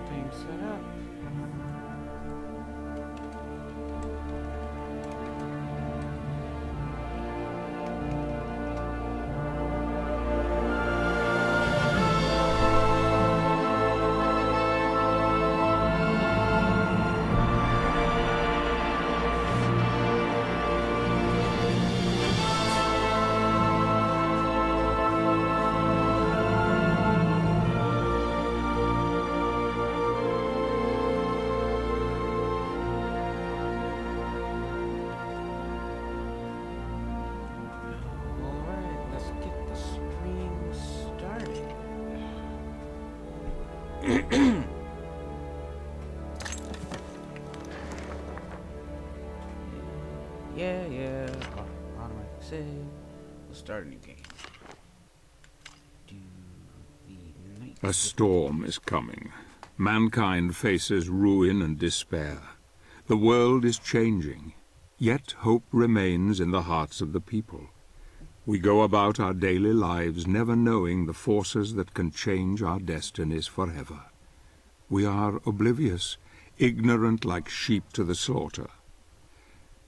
everything set up. Yeah. Automatic save. We'll start a new game. A storm is coming. Mankind faces ruin and despair. The world is changing, yet hope remains in the hearts of the people. We go about our daily lives never knowing the forces that can change our destinies forever. We are oblivious, ignorant like sheep to the slaughter.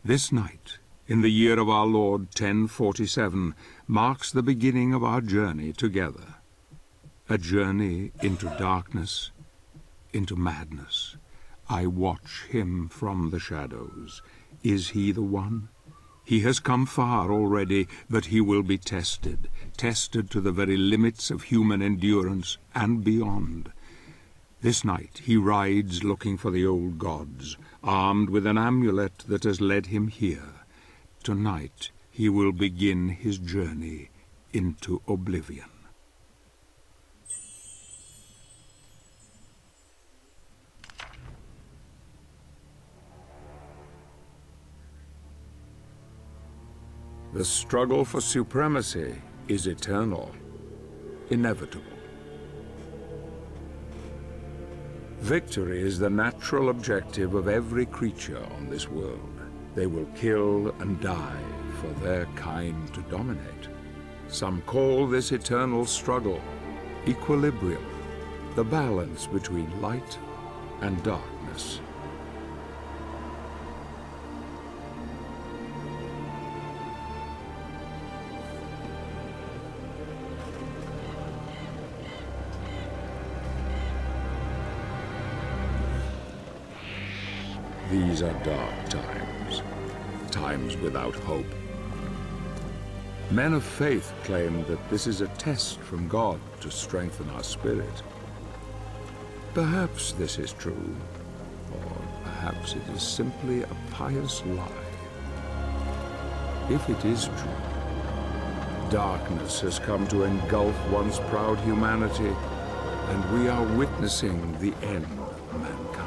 This night, in the year of our Lord 1047, marks the beginning of our journey together. A journey into darkness, into madness. I watch him from the shadows. Is he the one? He has come far already, but he will be tested to the very limits of human endurance and beyond. This night he rides looking for the old gods, armed with an amulet that has led him here. Tonight he will begin his journey into oblivion. The struggle for supremacy is eternal, inevitable. Victory is the natural objective of every creature on this world. They will kill and die for their kind to dominate. Some call this eternal struggle equilibrium, the balance between light and darkness. These are dark times, times without hope. Men of faith claim that this is a test from God to strengthen our spirit. Perhaps this is true, or perhaps it is simply a pious lie. If it is true, darkness has come to engulf once proud humanity, and we are witnessing the end of mankind.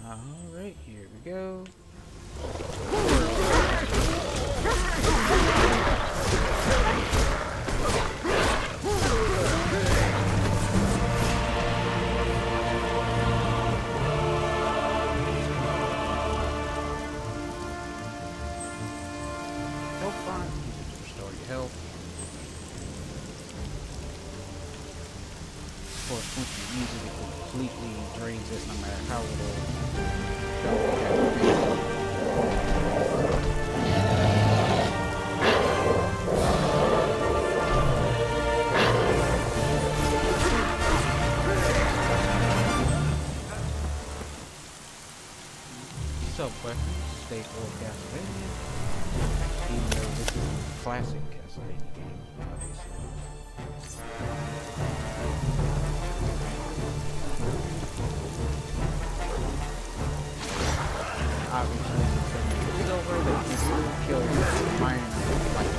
Alright, here we go. Health font, use it to restore your health. Of course, once you use it, it completely drains it, no matter how little health you have. questions, staple of Castlevania, even though this is a classic Castlevania game, obviously. Obviously, it's over, they can still kill minor like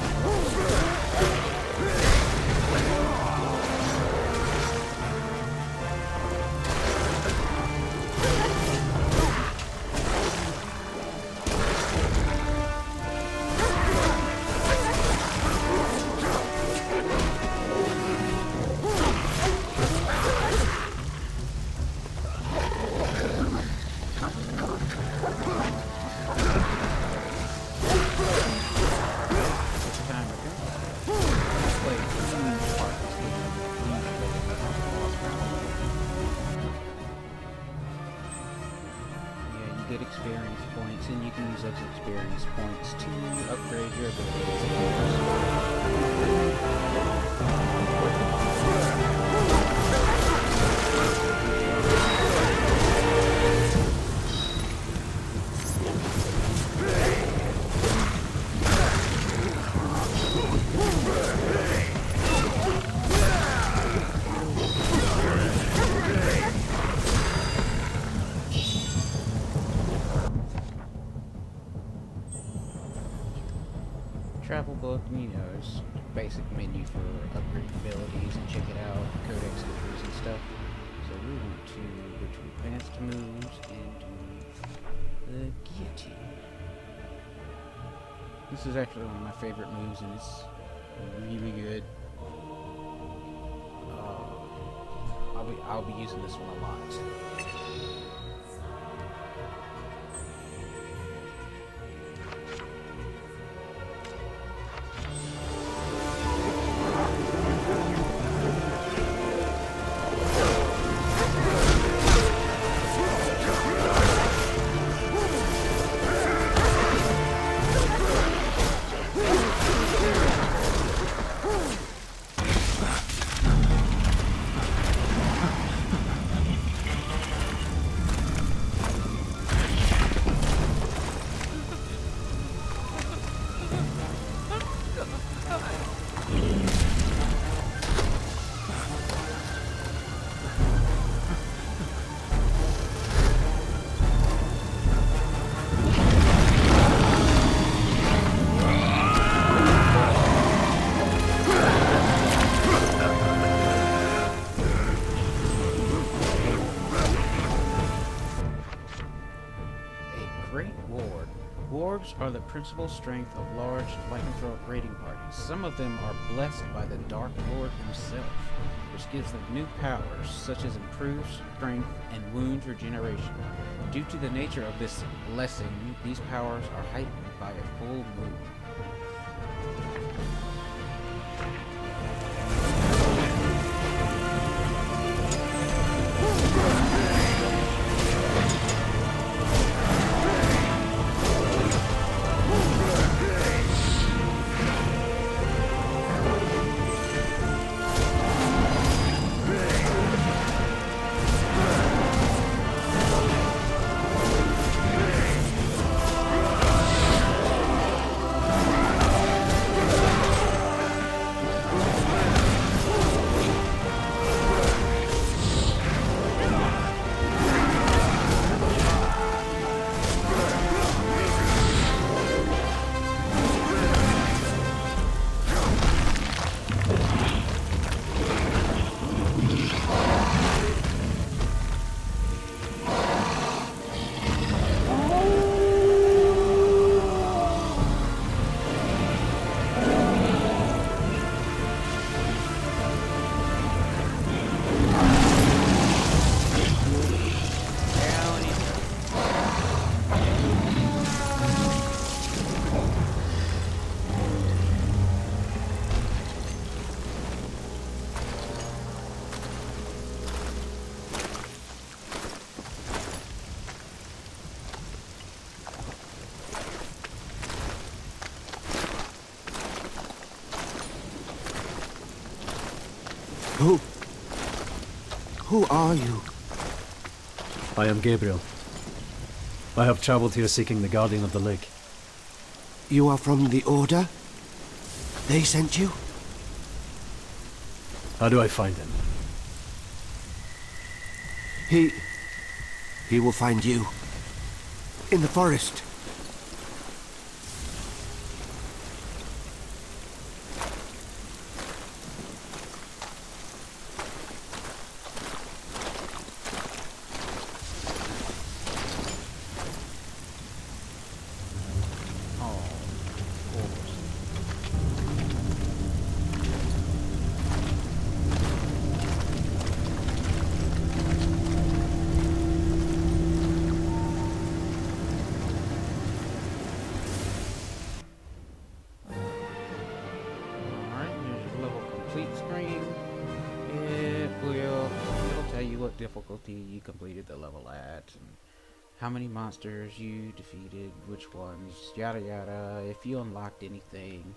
get experience points, and you can use those experience points to upgrade your abilities. Travel book, you know, is basic menu for upgrading abilities and check it out, codex entries and stuff. So we want to go to advanced moves and do the guillotine. This is actually one of my favorite moves, and it's really good. I'll be using this one a lot. Wargs are the principal strength of large lycanthrope raiding parties. Some of them are blessed by the Dark Lord himself, which gives them new powers, such as improved strength and wound regeneration. Due to the nature of this blessing, these powers are heightened by a full moon. Who are you? I am Gabriel. I have traveled here seeking the Guardian of the Lake. You are from the Order? They sent you? How do I find him? He will find you. In the forest. Difficulty you completed the level at, and how many monsters you defeated, which ones, yada yada, if you unlocked anything,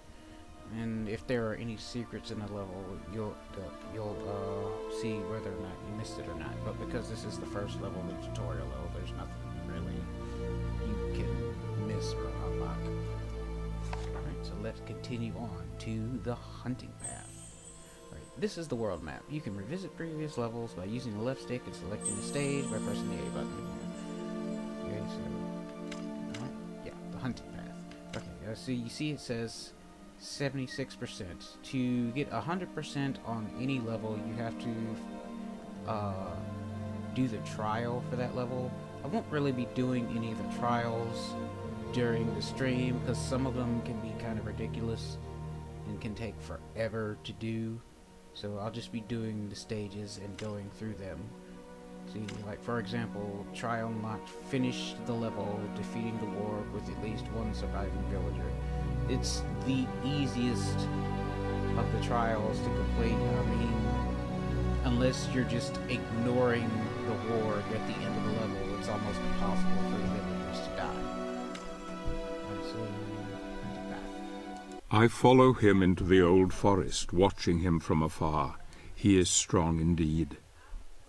and if there are any secrets in the level, you'll see whether or not you missed it or not. But because this is the first level, the tutorial level, there's nothing really you can miss or unlock. Alright, so let's continue on to the hunting path. This is the world map. You can revisit previous levels by using the left stick and selecting the stage by pressing the A button. Okay, so yeah, the hunting path. Okay, so you see it says 76%. To get 100% on any level, you have to do the trial for that level. I won't really be doing any of the trials during the stream because some of them can be kind of ridiculous and can take forever to do. So I'll just be doing the stages and going through them. See, like for example, trial unlocked, finish the level, defeating the warg with at least one surviving villager. It's the easiest of the trials to complete. I mean, unless you're just ignoring the warg at the end of the level, it's almost impossible for the villagers to die. I follow him into the old forest, watching him from afar. He is strong indeed.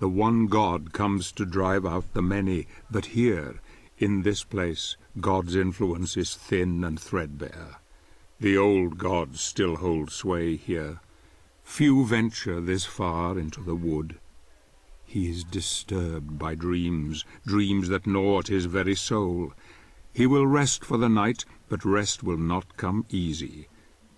The one God comes to drive out the many, but here, in this place, God's influence is thin and threadbare. The old gods still hold sway here. Few venture this far into the wood. He is disturbed by dreams, dreams that gnaw at his very soul. He will rest for the night, but rest will not come easy.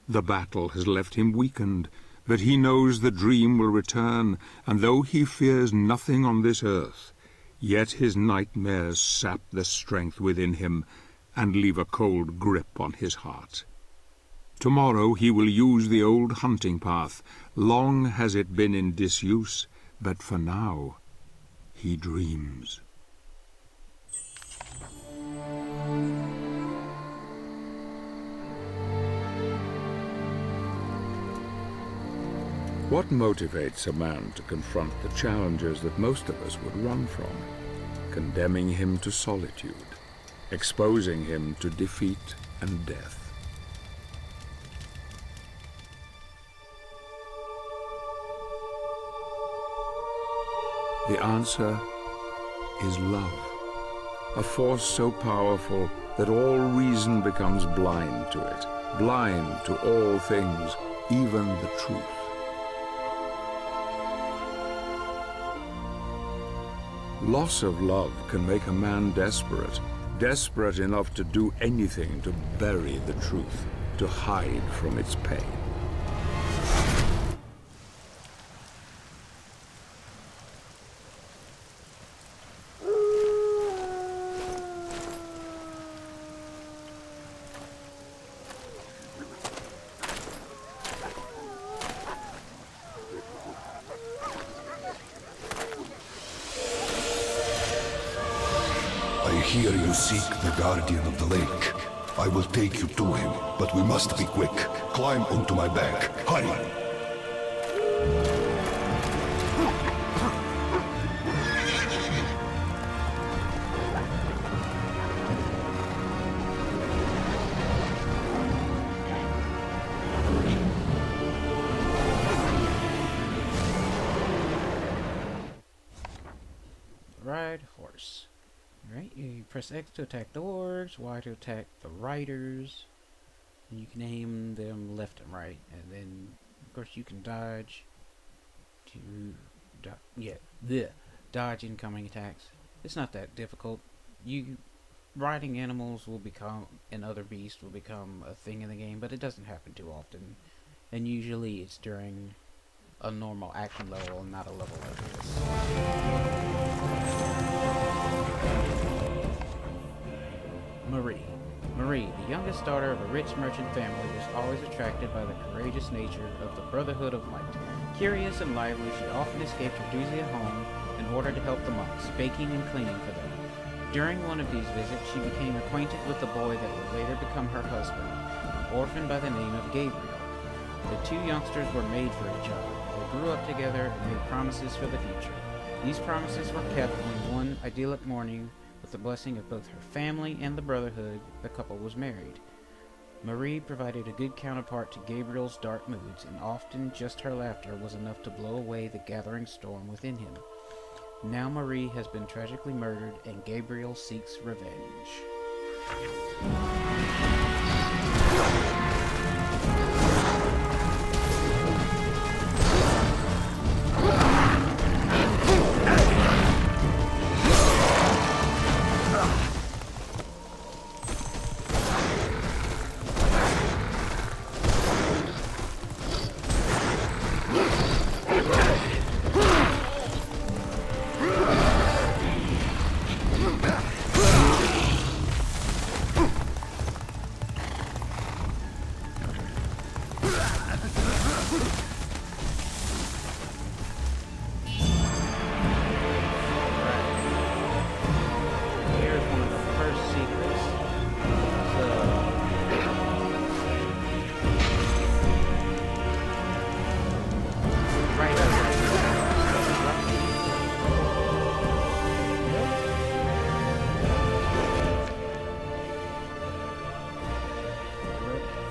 The battle has left him weakened, but he knows the dream will return, and though he fears nothing on this earth, yet his nightmares sap the strength within him and leave a cold grip on his heart. Tomorrow he will use the old hunting path. Long has it been in disuse, but for now he dreams. What motivates a man to confront the challenges that most of us would run from? Condemning him to solitude, exposing him to defeat and death. The answer is love, a force so powerful that all reason becomes blind to it, blind to all things, even the truth. Loss of love can make a man desperate, desperate enough to do anything to bury the truth, to hide from its pain. I hear you seek the Guardian of the Lake. I will take you to him, but we must be quick. Climb onto my back. Hurry! Ride horse. Alright, you press X to attack the orcs, Y to attack the riders, and you can aim them left and right, and then of course you can dodge to dodge incoming attacks. It's not that difficult. Riding animals will become, and other beasts will become a thing in the game, but it doesn't happen too often, and usually it's during a normal action level and not a level like this. Marie, the youngest daughter of a rich merchant family, was always attracted by the courageous nature of the Brotherhood of Light. Curious and lively, she often escaped her duty at home in order to help the monks, baking and cleaning for them. During one of these visits, she became acquainted with the boy that would later become her husband, an orphan by the name of Gabriel. The two youngsters were made for each other. They grew up together and made promises for the future. These promises were kept when one idyllic morning, with the blessing of both her family and the Brotherhood, the couple was married. Marie provided a good counterpart to Gabriel's dark moods, and often just her laughter was enough to blow away the gathering storm within him. Now Marie has been tragically murdered, and Gabriel seeks revenge.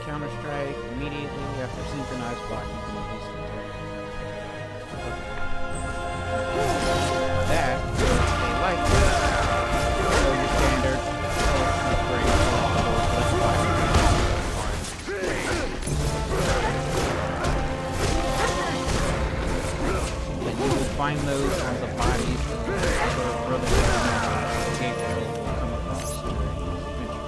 Counter-Strike immediately after synchronized blocking from the beast attack. That is a light boost. So your standard upgrade and you will find those on the bodies of the brothers and Gabriel will come across during this adventure.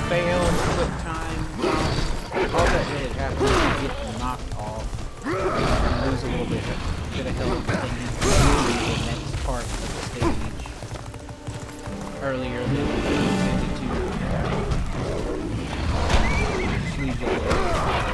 Fail quick time, all that really happens is you get knocked off and lose a little bit of health, and you move the next part of the stage earlier than you intended to. Just leave you a little bit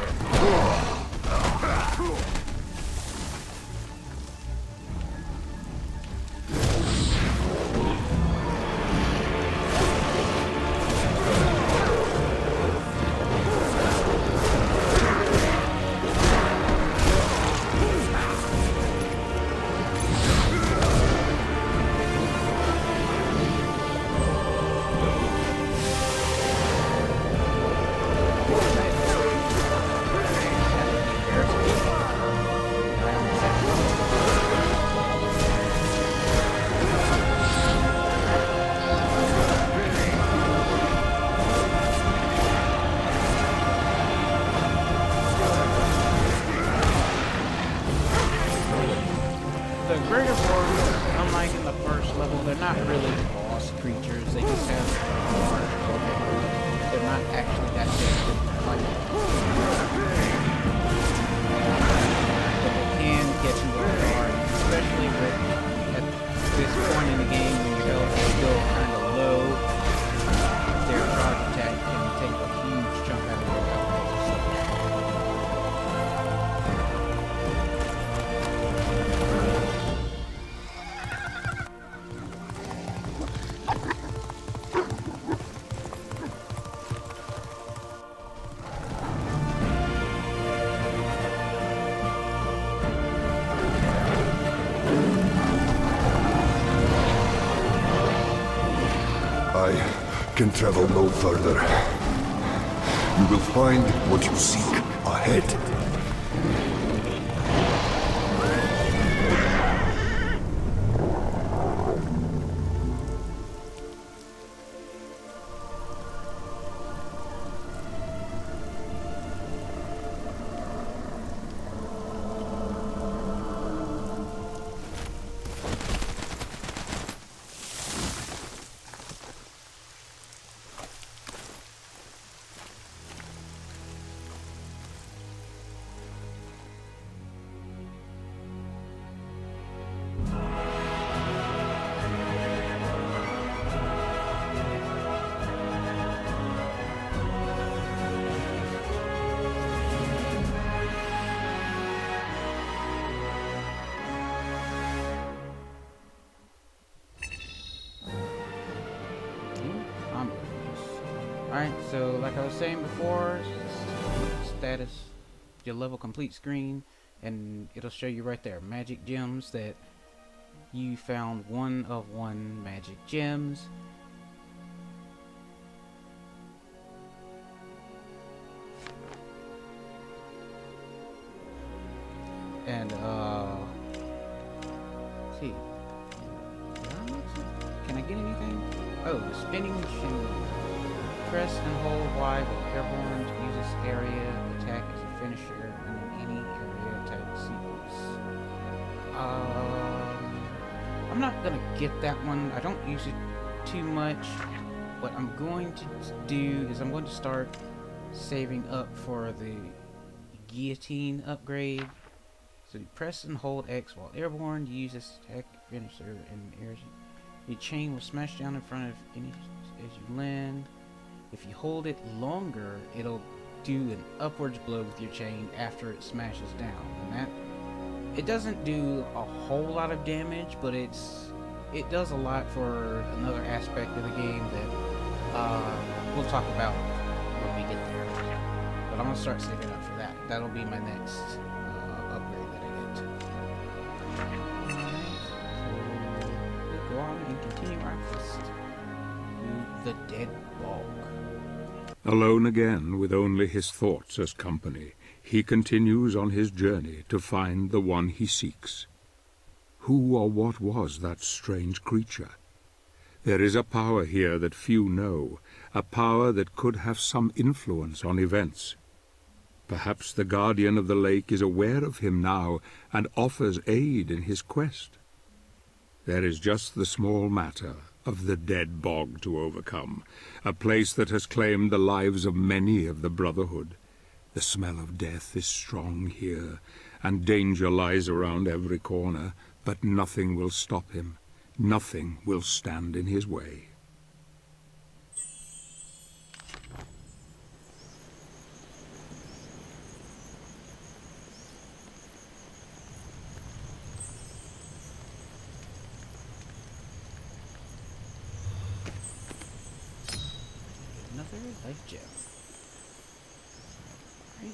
greater warriors, unlike in the first level, they're not really boss creatures. They just have large weapons. They're not actually that big. Like the can travel no further. You will find what you seek ahead. Alright, so like I was saying before, status, your level complete screen, and it'll show you right there, magic gems, that you found 1 of 1 magic gems. And let's see. Can I get anything? Oh, the spinning machine. Press and hold Y while airborne to use this area attack as a finisher in any area attack sequence. I'm not gonna get that one. I don't use it too much. What I'm going to do is I'm going to start saving up for the guillotine upgrade. So you press and hold X while airborne to use this attack finisher in areas. Your chain will smash down in front of any as you land. If you hold it longer, it'll do an upwards blow with your chain after it smashes down. And that, it doesn't do a whole lot of damage, but it does a lot for another aspect of the game that we'll talk about when we get there. But I'm gonna start saving up for that. That'll be my next upgrade that I get. Alright, so we'll go on and continue our quest to the Dead Bog. Alone again, with only his thoughts as company, he continues on his journey to find the one he seeks. Who or what was that strange creature? There is a power here that few know, a power that could have some influence on events. Perhaps the Guardian of the Lake is aware of him now and offers aid in his quest. There is just the small matter of the Dead Bog to overcome, a place that has claimed the lives of many of the Brotherhood. The smell of death is strong here, and danger lies around every corner, but nothing will stop him. Nothing will stand in his way. Another life gem. Right.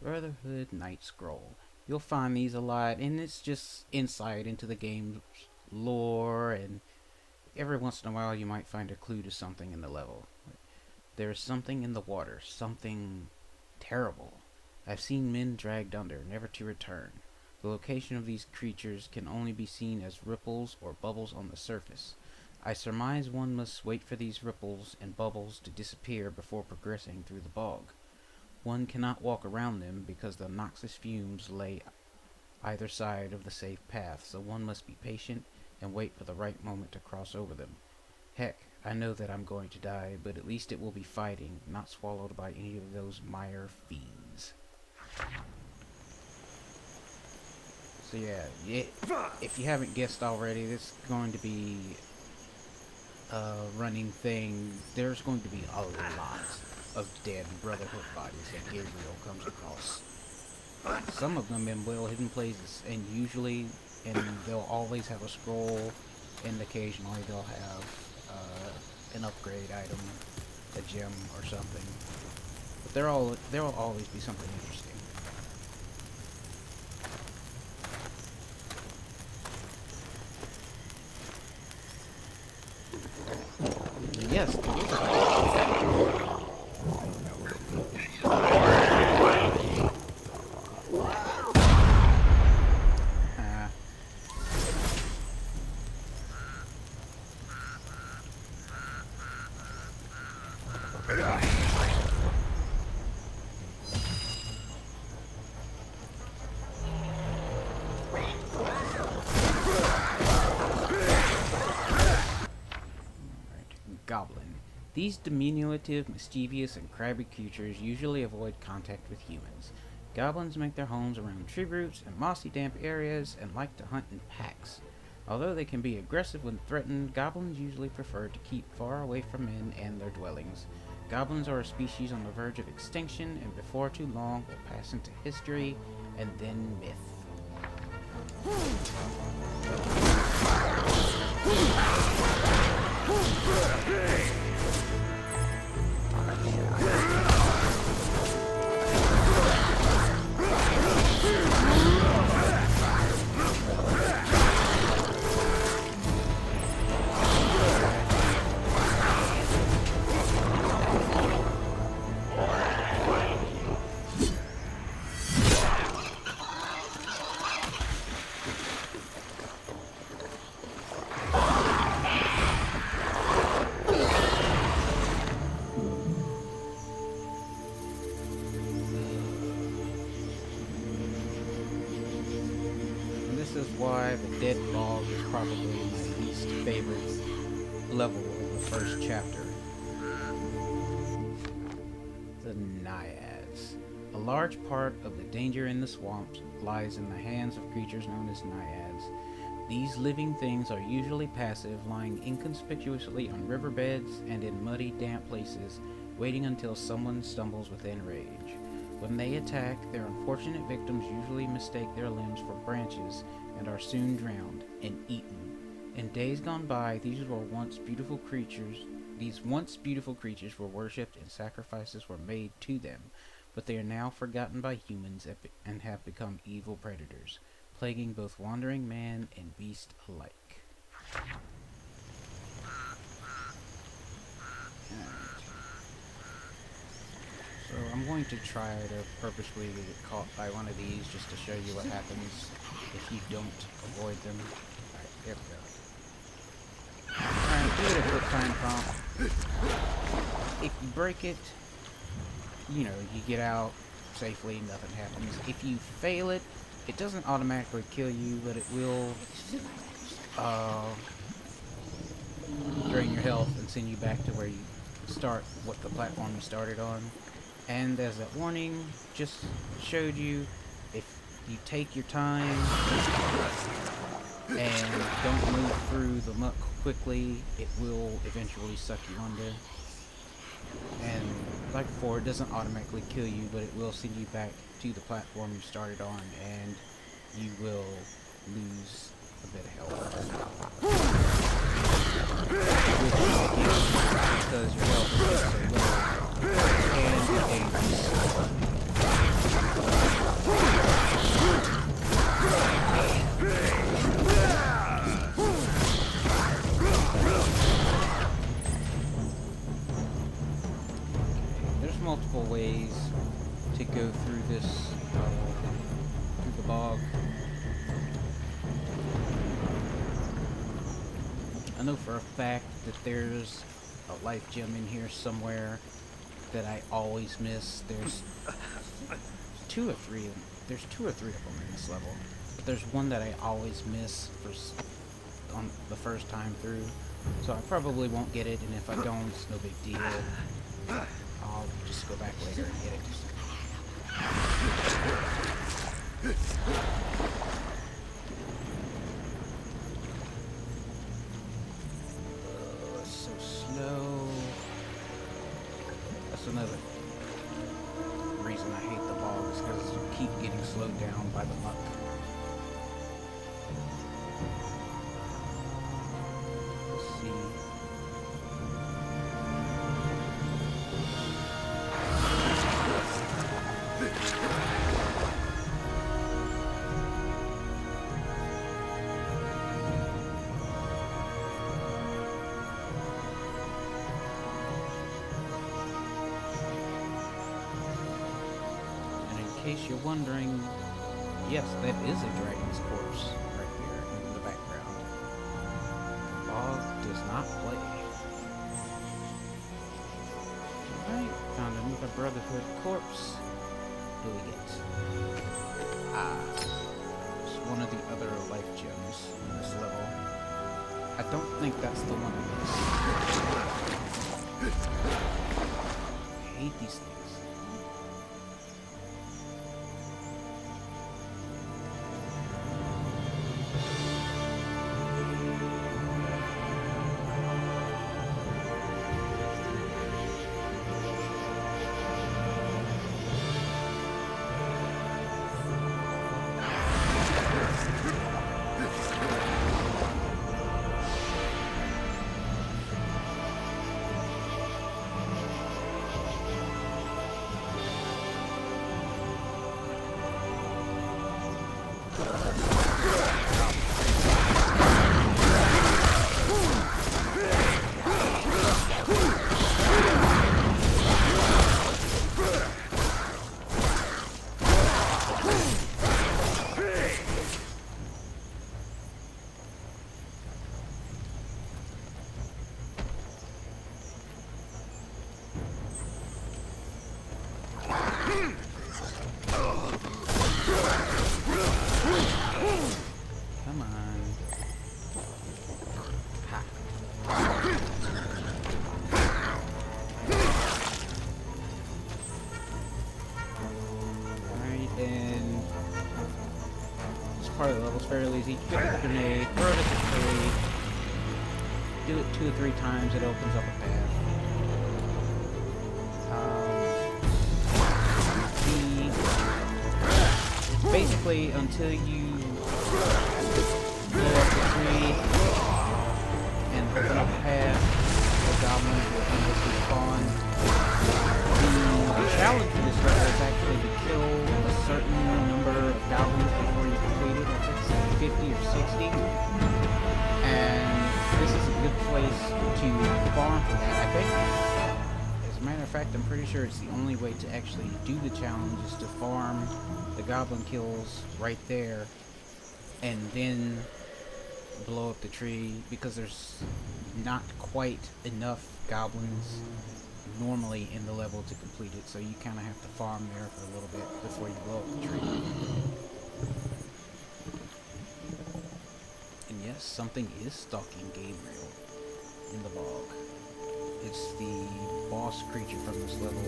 Brotherhood Night Scroll. You'll find these a lot, and it's just insight into the game's lore, and every once in a while you might find a clue to something in the level. There is something in the water, something terrible. I've seen men dragged under, never to return. The location of these creatures can only be seen as ripples or bubbles on the surface. I surmise one must wait for these ripples and bubbles to disappear before progressing through the bog. One cannot walk around them because the noxious fumes lay either side of the safe path, so one must be patient and wait for the right moment to cross over them. Heck, I know that I'm going to die, but at least it will be fighting, not swallowed by any of those mire fiends. So yeah, if you haven't guessed already, this is going to be a running thing. There's going to be a lot of dead Brotherhood bodies that Gabriel comes across. Some of them in well-hidden places, and they'll always have a scroll, and occasionally they'll have an upgrade item, a gem or something. But there will always be something interesting. Goblin. These diminutive, mischievous, and crabby creatures usually avoid contact with humans. Goblins make their homes around tree roots and mossy, damp areas and like to hunt in packs. Although they can be aggressive when threatened, goblins usually prefer to keep far away from men and their dwellings. Goblins are a species on the verge of extinction and before too long will pass into history and then myth. Is why the Dead Bog is probably my least favorite level of the first chapter. The Naiads. A large part of the danger in the swamps lies in the hands of creatures known as Naiads. These living things are usually passive, lying inconspicuously on riverbeds and in muddy, damp places, waiting until someone stumbles within range. When they attack, their unfortunate victims usually mistake their limbs for branches and are soon drowned and eaten. In days gone by, these once beautiful creatures were worshipped and sacrifices were made to them, but they are now forgotten by humans and have become evil predators, plaguing both wandering man and beast alike. So I'm going to try to purposely get caught by one of these just to show you what happens if you don't avoid them. Alright, there we go. Alright, give it a quick time prompt. If you break it, you know, you get out safely, nothing happens. If you fail it, it doesn't automatically kill you, but it will drain your health and send you back to where you start, what the platform you started on. And as that warning just showed you, if you take your time and don't move through the muck quickly, it will eventually suck you under. And like before, it doesn't automatically kill you, but it will send you back to the platform you started on, and you will lose a bit of health. Because your health is just so low. And the dangerous. There's multiple ways to go through this, through the bog. I know for a fact that there's a life gem in here somewhere that I always miss. There's two or three of them in this level, but there's one that I always miss on the first time through, so I probably won't get it, and if I don't, it's no big deal. I'll just go back later and get it. It's so slow. That's another reason I hate the bog, is because you keep getting slowed down by the muck. Let's see. In case you're wondering, yes, that is a dragon's corpse right here in the background. The bog does not play. another Brotherhood corpse do we get? It's one of the other life gems in this level. I don't think that's the one it is. I hate these things. Come on. Ha. Alright, then. This part of the level's fairly easy. Pick up the grenade, throw it at the tree. Do it 2 or 3 times, it opens up a path. Basically, until you blow up the tree and open up a path, the goblins will endlessly spawn. The challenge for this level is actually to kill a certain number of goblins before you complete it. I think it's like 50 or 60. And this is a good place to farm for that, I think. As a matter of fact, I'm pretty sure it's the only way to actually do the challenge is to farm the goblin kills right there and then blow up the tree, because there's not quite enough goblins normally in the level to complete it, so you kind of have to farm there for a little bit before you blow up the tree. And yes, something is stalking Gabriel in the bog. It's the boss creature from this level.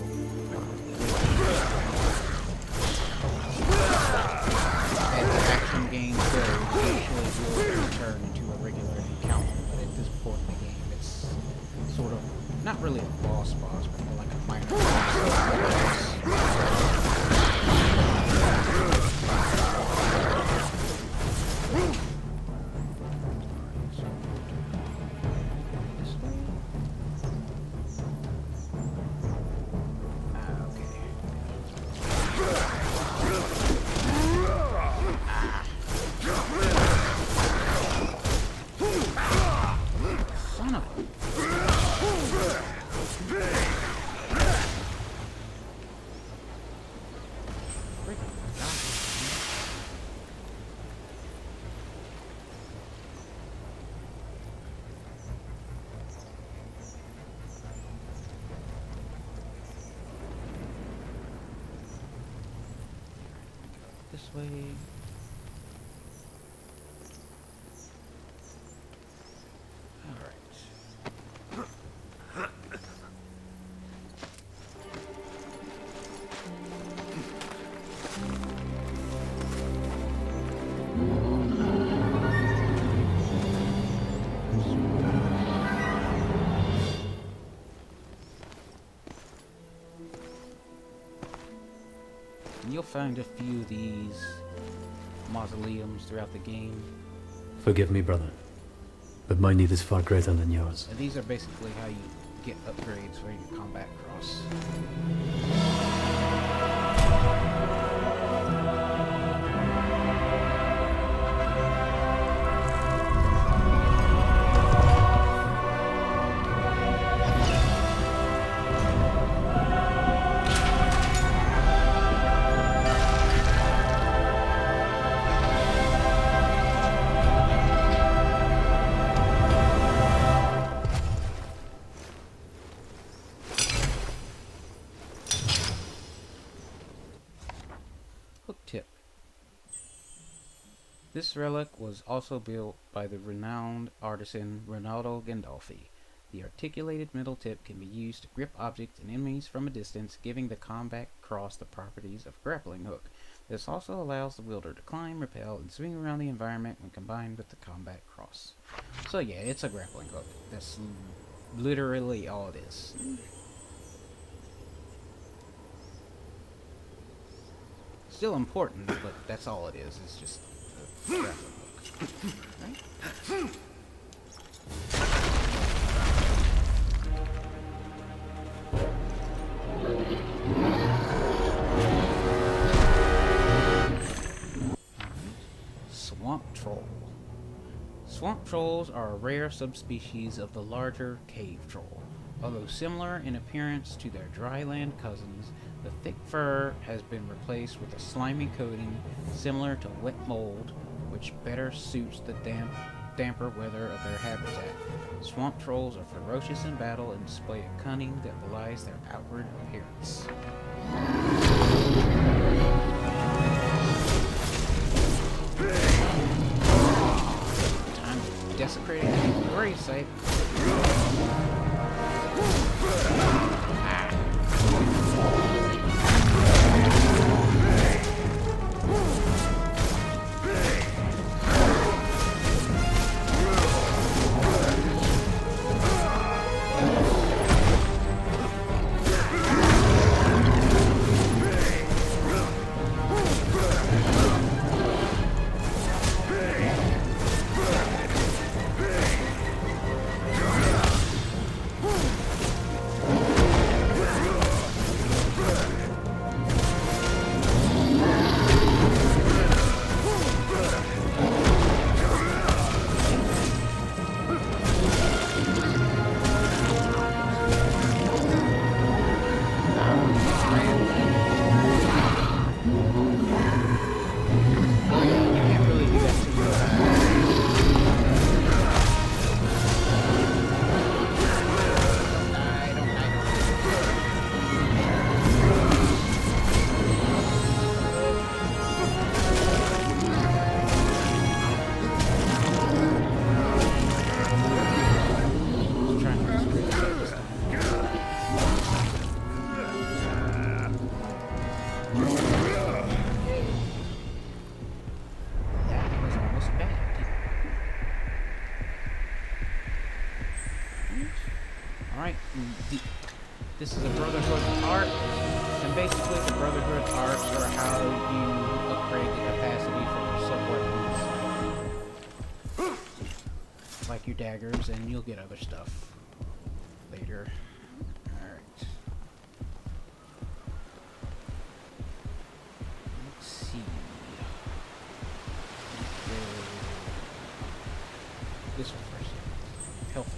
As the action game goes, usually will turn into a regular encounter, but at this point in the game, it's sort of not really a boss, but more like a minor boss. This way. Alright. You'll find a few of these mausoleums throughout the game. Forgive me, brother, but my need is far greater than yours. And these are basically how you get upgrades for your combat cross. This relic was also built by the renowned artisan Ronaldo Gandolfi. The articulated metal tip can be used to grip objects and enemies from a distance, giving the combat cross the properties of grappling hook. This also allows the wielder to climb, rappel, and swing around the environment when combined with the combat cross. So yeah, it's a grappling hook. That's literally all it is. Still important, but that's all it is. It's just a grappling hook. Right? Swamp troll. Swamp trolls are a rare subspecies of the larger cave troll. Although similar in appearance to their dryland cousins, the thick fur has been replaced with a slimy coating similar to wet mold, which better suits the damper weather of their habitat. Swamp trolls are ferocious in battle and display a cunning that belies their outward appearance. Time to desecrate the grave site. This is a Brotherhood art, and basically the Brotherhood arts are how you upgrade the capacity for your sub-weapons. Like your daggers, and you'll get other stuff later. Alright. Let's see. This one first. Health.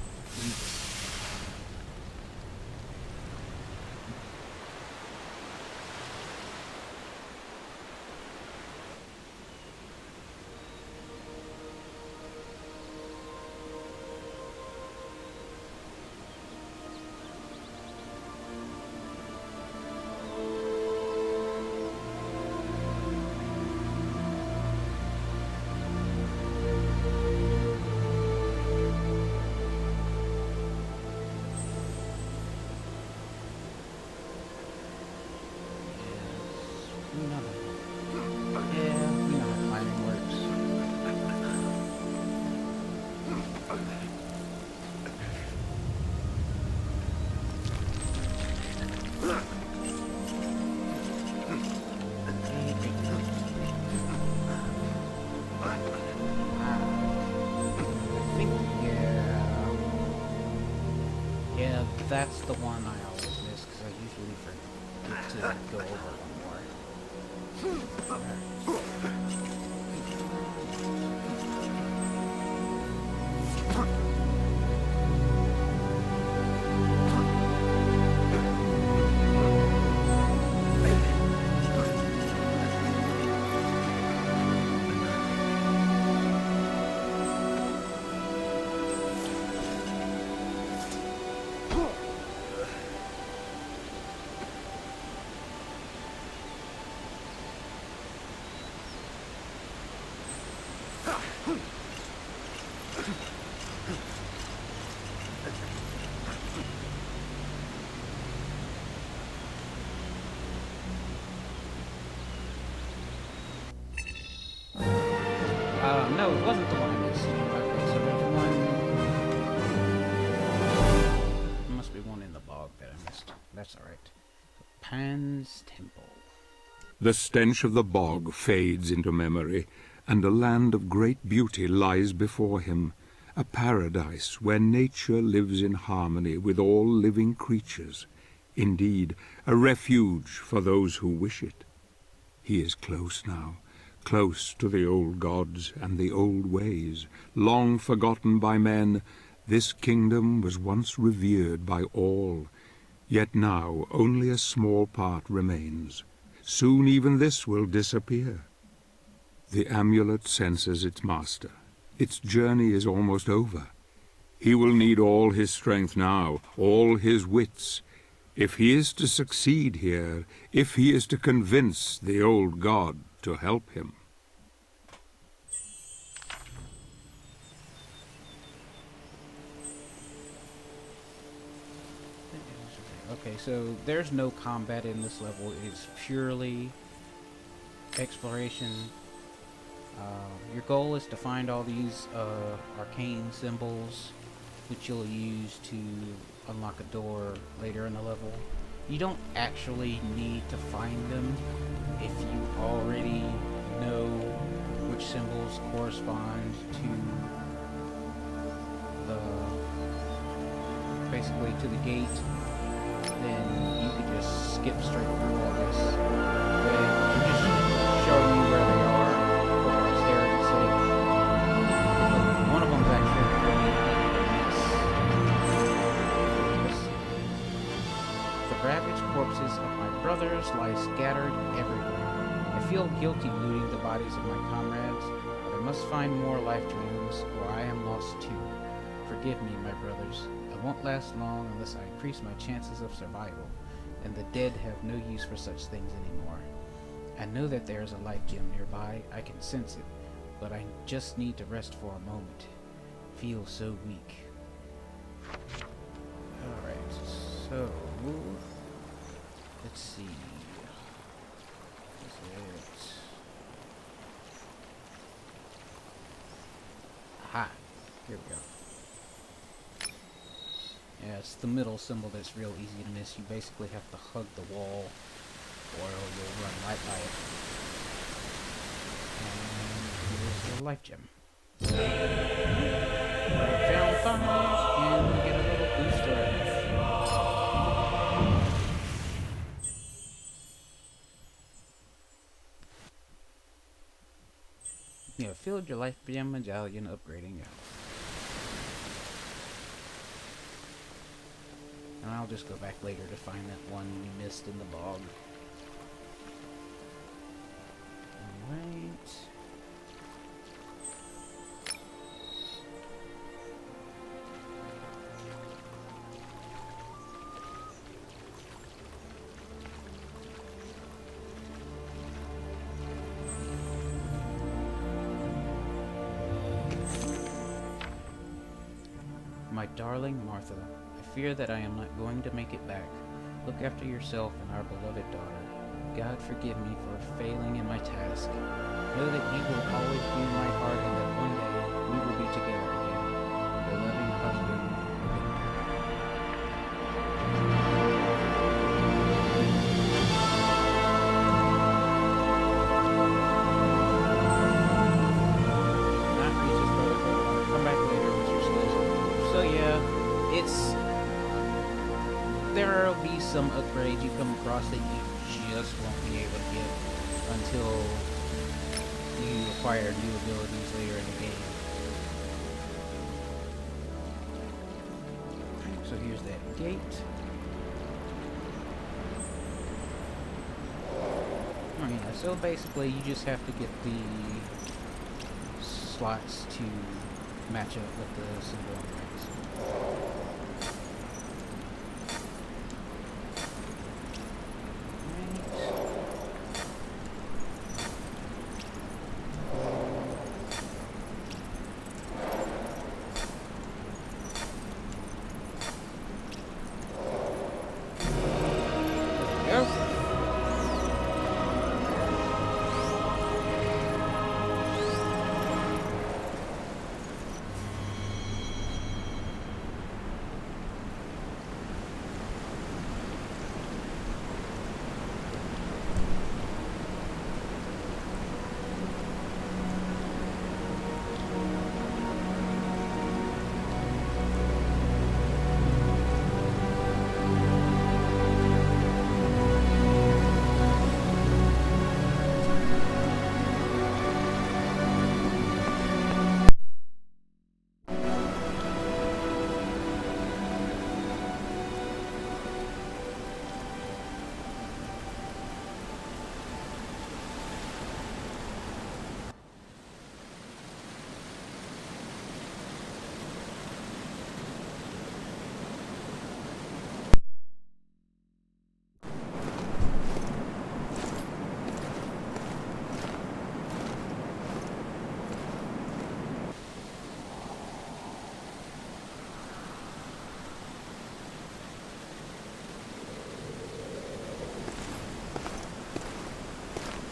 That's the one I always miss because I usually forget to go over one more. No, it wasn't the one I missed. Okay, so there's one. There must be one in the bog that I missed. That's alright. Pan's Temple. The stench of the bog fades into memory, and a land of great beauty lies before him, a paradise where nature lives in harmony with all living creatures, indeed, a refuge for those who wish it. He is close now, close to the old gods and the old ways, long forgotten by men. This kingdom was once revered by all, yet now only a small part remains. Soon even this will disappear. The amulet senses its master. Its journey is almost over. He will need all his strength now, all his wits. If he is to succeed here, if he is to convince the old god to help him. Okay, so there's no combat in this level. It's purely exploration. Your goal is to find all these arcane symbols, which you'll use to unlock a door later in the level. You don't actually need to find them if you already know which symbols correspond to basically to the gate. Then you could just skip straight through all this. But I'm just showing you where they are for posterity's sake. One of them is actually really nice. The ravaged corpses of my brothers lie scattered everywhere. I feel guilty looting the bodies of my comrades, but I must find more life dreams, or I am lost too. Forgive me, my brothers. I won't last long unless I increase my chances of survival, and the dead have no use for such things anymore. I know that there is a life gem nearby. I can sense it, but I just need to rest for a moment. Feel so weak. Alright, so let's see. Is it? Aha! Here we go. Yeah, it's the middle symbol that's real easy to miss. You basically have to hug the wall, or you'll run right by it. And here's the life gem. Found 5, and we get a little booster. You have filled your life gem medallion upgrading out. And I'll just go back later to find that one we missed in the bog. Alright. My darling Martha, I fear that I am not going to make it back. Look after yourself and our beloved daughter. God forgive me for failing in my task. Know that you will always be in my heart and that one day we will be together again. Your loving husband, Not Reese's brother. Come back later with your skills. So yeah, there'll be some upgrades you come across that you just won't be able to get until you acquire new abilities later in the game. So here's that gate. Oh yeah, so basically you just have to get the slots to match up with the symbol on the right.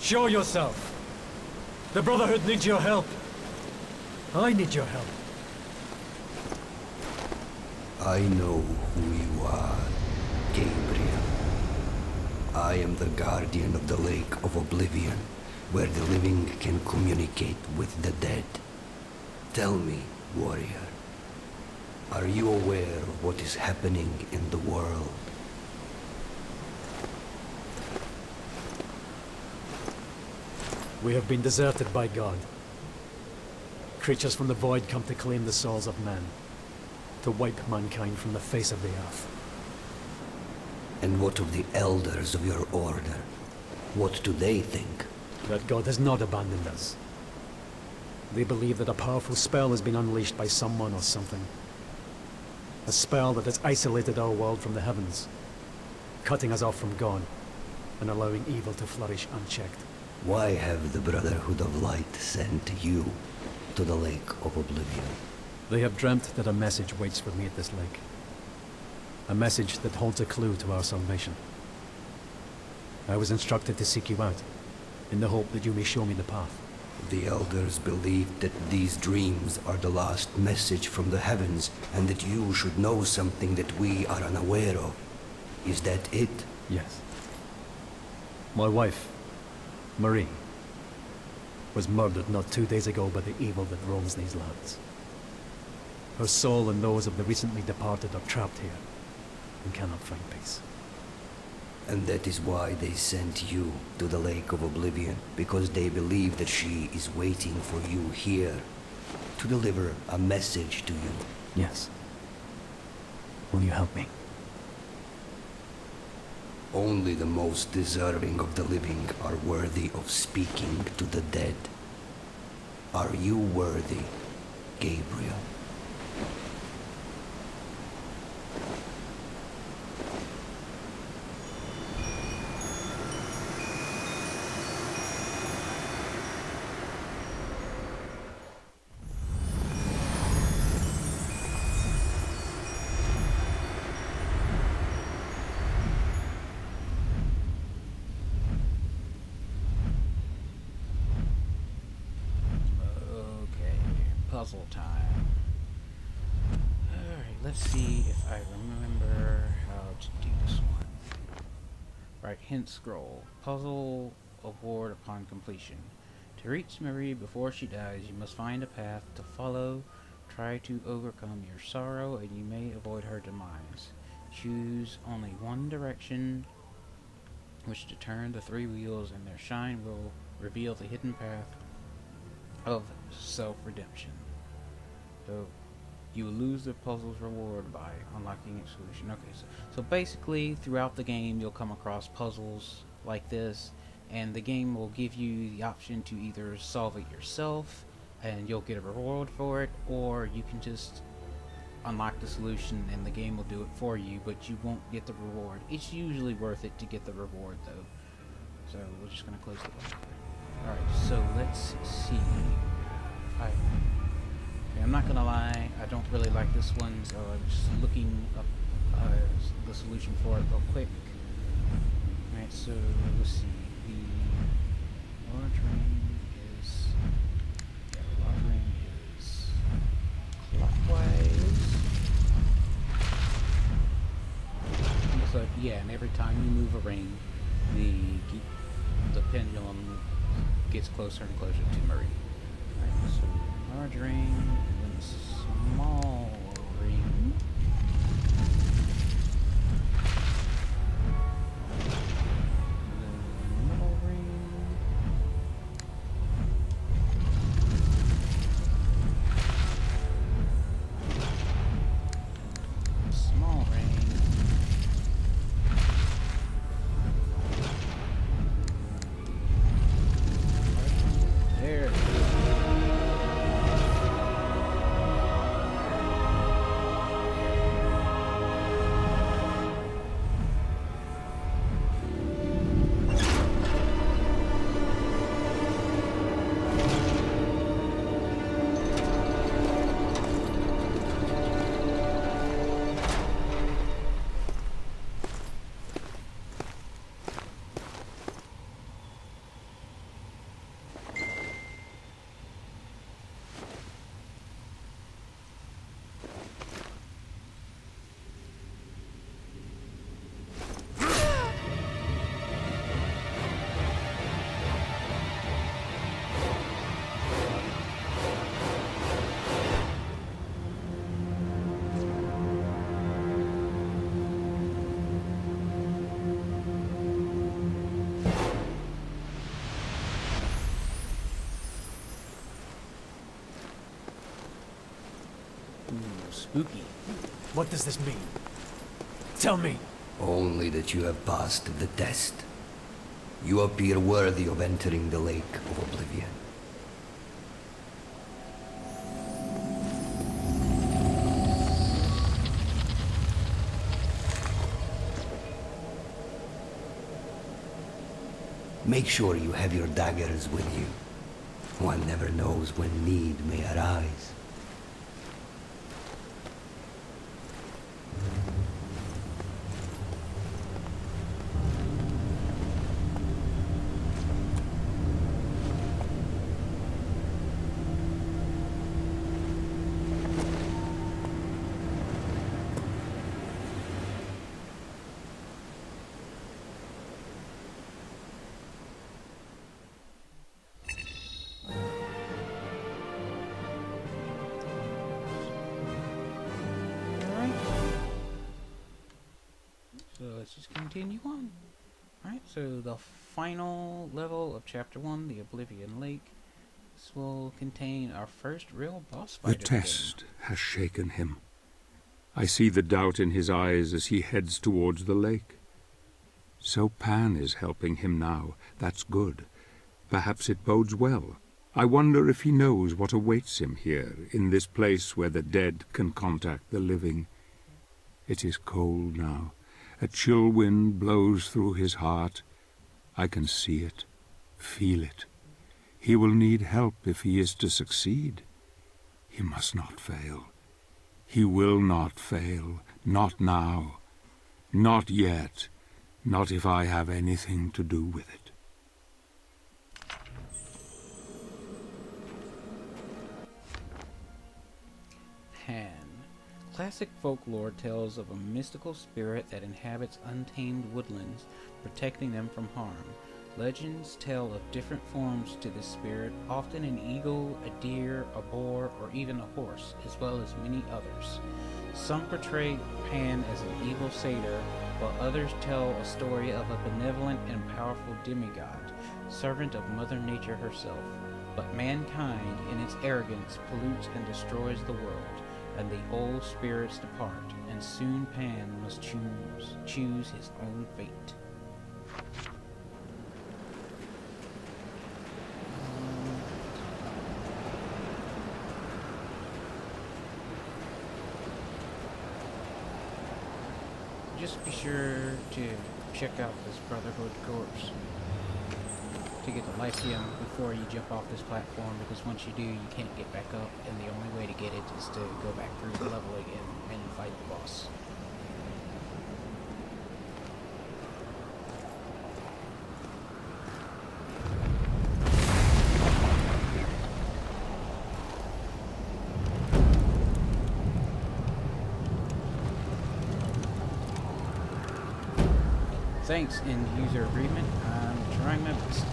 Show yourself! The Brotherhood needs your help. I need your help. I know who you are, Gabriel. I am the guardian of the Lake of Oblivion, where the living can communicate with the dead. Tell me, warrior, are you aware of what is happening in the world? We have been deserted by God. Creatures from the void come to claim the souls of men, to wipe mankind from the face of the earth. And what of the elders of your order? What do they think? That God has not abandoned us. They believe that a powerful spell has been unleashed by someone or something. A spell that has isolated our world from the heavens, cutting us off from God, and allowing evil to flourish unchecked. Why have the Brotherhood of Light sent you to the Lake of Oblivion? They have dreamt that a message waits for me at this lake. A message that holds a clue to our salvation. I was instructed to seek you out, in the hope that you may show me the path. The elders believe that these dreams are the last message from the heavens, and that you should know something that we are unaware of. Is that it? Yes. My wife, Marie, was murdered not 2 days ago by the evil that roams these lands. Her soul and those of the recently departed are trapped here, and cannot find peace. And that is why they sent you to the Lake of Oblivion, because they believe that she is waiting for you here, to deliver a message to you. Yes. Will you help me? Only the most deserving of the living are worthy of speaking to the dead. Are you worthy, Gabriel? Puzzle time. Alright, let's see if I remember how to do this one. Right, hint scroll. Puzzle award upon completion. To reach Marie before she dies, you must find a path to follow. Try to overcome your sorrow, and you may avoid her demise. Choose only one direction which to turn the 3 wheels, and their shine will reveal the hidden path of self-redemption. So you will lose the puzzle's reward by unlocking its solution. Okay, so basically throughout the game you'll come across puzzles like this, and the game will give you the option to either solve it yourself and you'll get a reward for it, or you can just unlock the solution and the game will do it for you, but you won't get the reward. It's usually worth it to get the reward though. So we're just gonna close the book. Alright, so let's see. Okay, I'm not gonna lie, I don't really like this one, so I'm just looking up the solution for it real quick. Alright, so let's see. The large ring is clockwise. So yeah, and every time you move a ring, the pendulum gets closer and closer to Marie. Alright, so large ring, then small ring. Then middle ring. Small ring. There it is. spooky. What does this mean? Tell me! Only that you have passed the test. You appear worthy of entering the Lake of Oblivion. Make sure you have your daggers with you. One never knows when need may arise. So let's just continue on. Alright, so the final level of Chapter 1, the Oblivion Lake. This will contain our first real boss fight. The test has shaken him. I see the doubt in his eyes as he heads towards the lake. So Pan is helping him now. That's good. Perhaps it bodes well. I wonder if he knows what awaits him here, in this place where the dead can contact the living. It is cold now. A chill wind blows through his heart. I can see it, feel it. He will need help if he is to succeed. He must not fail. He will not fail. Not now. Not yet. Not if I have anything to do with it. Pan. Classic folklore tells of a mystical spirit that inhabits untamed woodlands, protecting them from harm. Legends tell of different forms to this spirit, often an eagle, a deer, a boar, or even a horse, as well as many others. Some portray Pan as an evil satyr, while others tell a story of a benevolent and powerful demigod, servant of Mother Nature herself. But mankind, in its arrogance, pollutes and destroys the world, and the old spirits depart, and soon Pan must choose his own fate. Just be sure to check out this Brotherhood corpse to get the lithium before you jump off this platform, because once you do, you can't get back up, and the only way to get it is to go back through the level again and fight the boss. Thanks, end user agreement. I'm trying my best.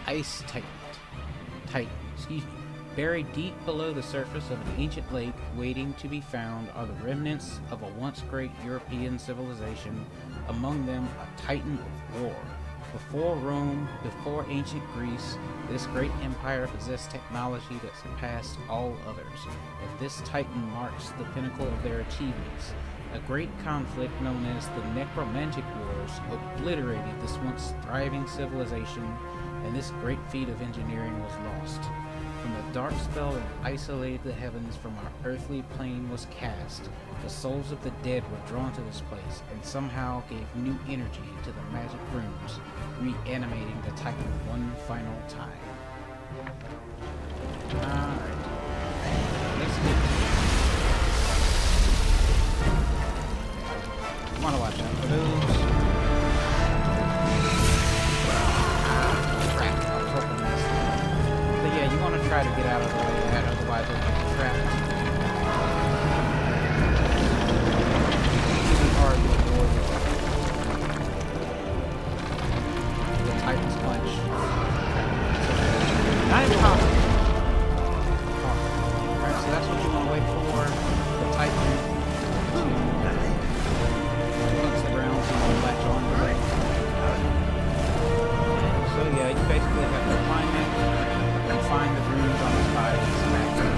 Ice Titan, buried deep below the surface of an ancient lake, waiting to be found are the remnants of a once great European civilization, among them a Titan of war. Before Rome, before ancient Greece, this great empire possessed technology that surpassed all others. If this titan marks the pinnacle of their achievements, a great conflict known as the Necromantic Wars obliterated this once thriving civilization, and this great feat of engineering was lost. When the dark spell that isolated the heavens from our earthly plane was cast, the souls of the dead were drawn to this place and somehow gave new energy to the magic rooms, reanimating the Titan one final time. Alright. Let's get it. You want to watch out for those. Crap, I was hoping this. But yeah, you want to try to get out of the way of that, otherwise you'll get trapped. It's really hard to avoid the Titan's punch. Not impossible. Alright, so that's what you want to wait for. The Titan to punch the ground so you can latch on to it. So yeah, you basically have to climb it and find the runes on his body and smack them.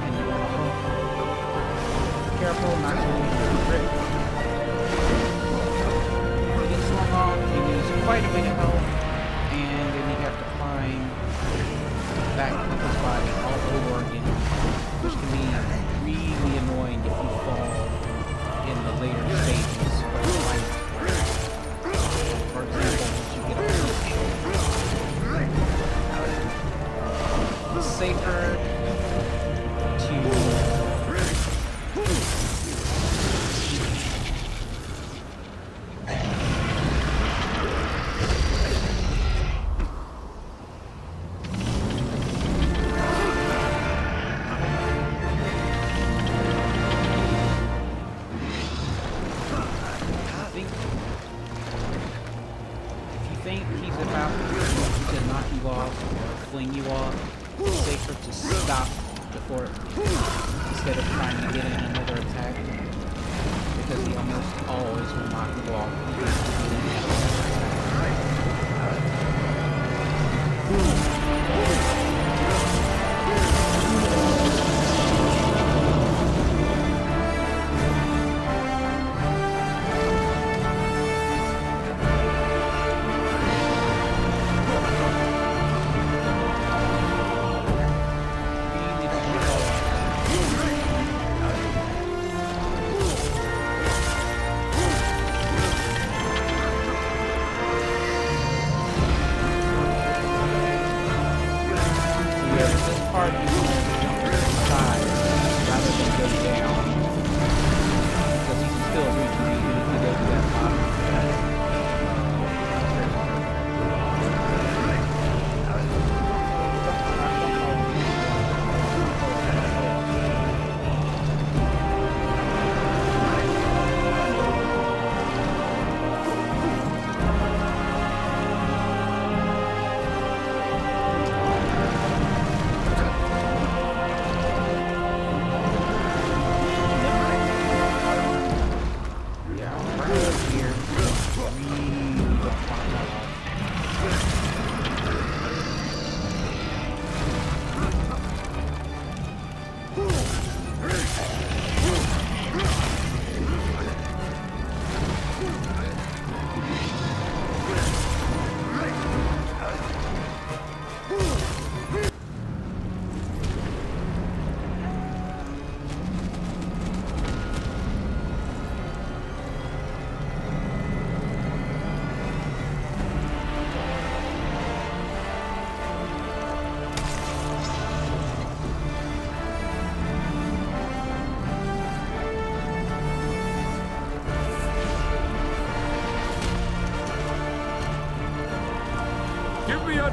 And you want to be careful not to lose your grip. When you get swung on, you lose quite a bit of health, and then you have to climb back up his body all over again, which can be really annoying if you fall in the later stages of the fight. For example, once you get a punch. It's safer to he's about to knock you off or fling you off, it's safer to stop before instead of trying to get in another attack, because he almost always will knock you off.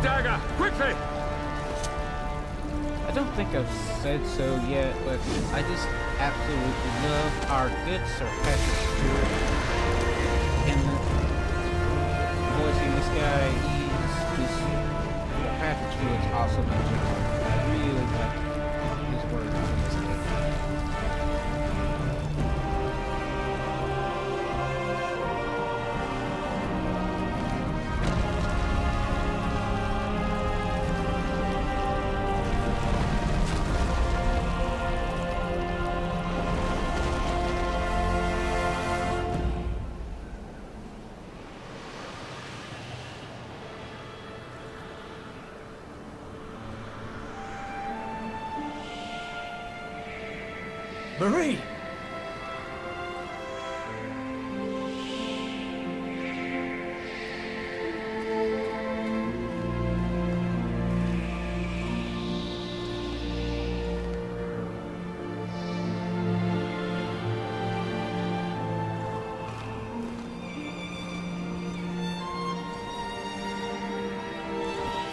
Dagger! Quickly! I don't think I've said so yet, but I just absolutely love our good Sir Patrick Stewart. And voicing this guy, he's just Patrick Stewart's awesome. I really like his work. Marie!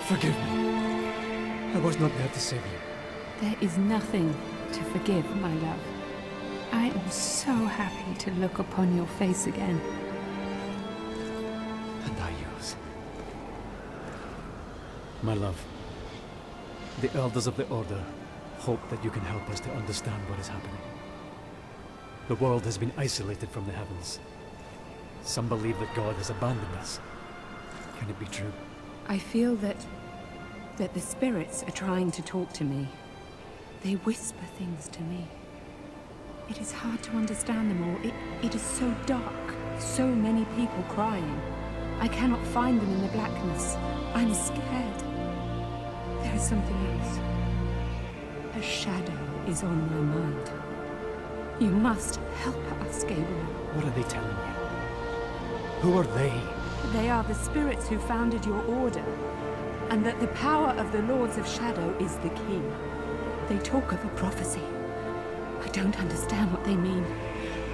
Forgive me. I was not there to save you. There is nothing to forgive, my love. I am so happy to look upon your face again. And I yours. My love, the elders of the Order hope that you can help us to understand what is happening. The world has been isolated from the heavens. Some believe that God has abandoned us. Can it be true? I feel that the spirits are trying to talk to me. They whisper things to me. It is hard to understand them all. It is so dark. So many people crying. I cannot find them in the blackness. I'm scared. There is something else. A shadow is on my mind. You must help us, Gabriel. What are they telling you? Who are they? They are the spirits who founded your order, and that the power of the Lords of Shadow is the key. They talk of a prophecy. I don't understand what they mean.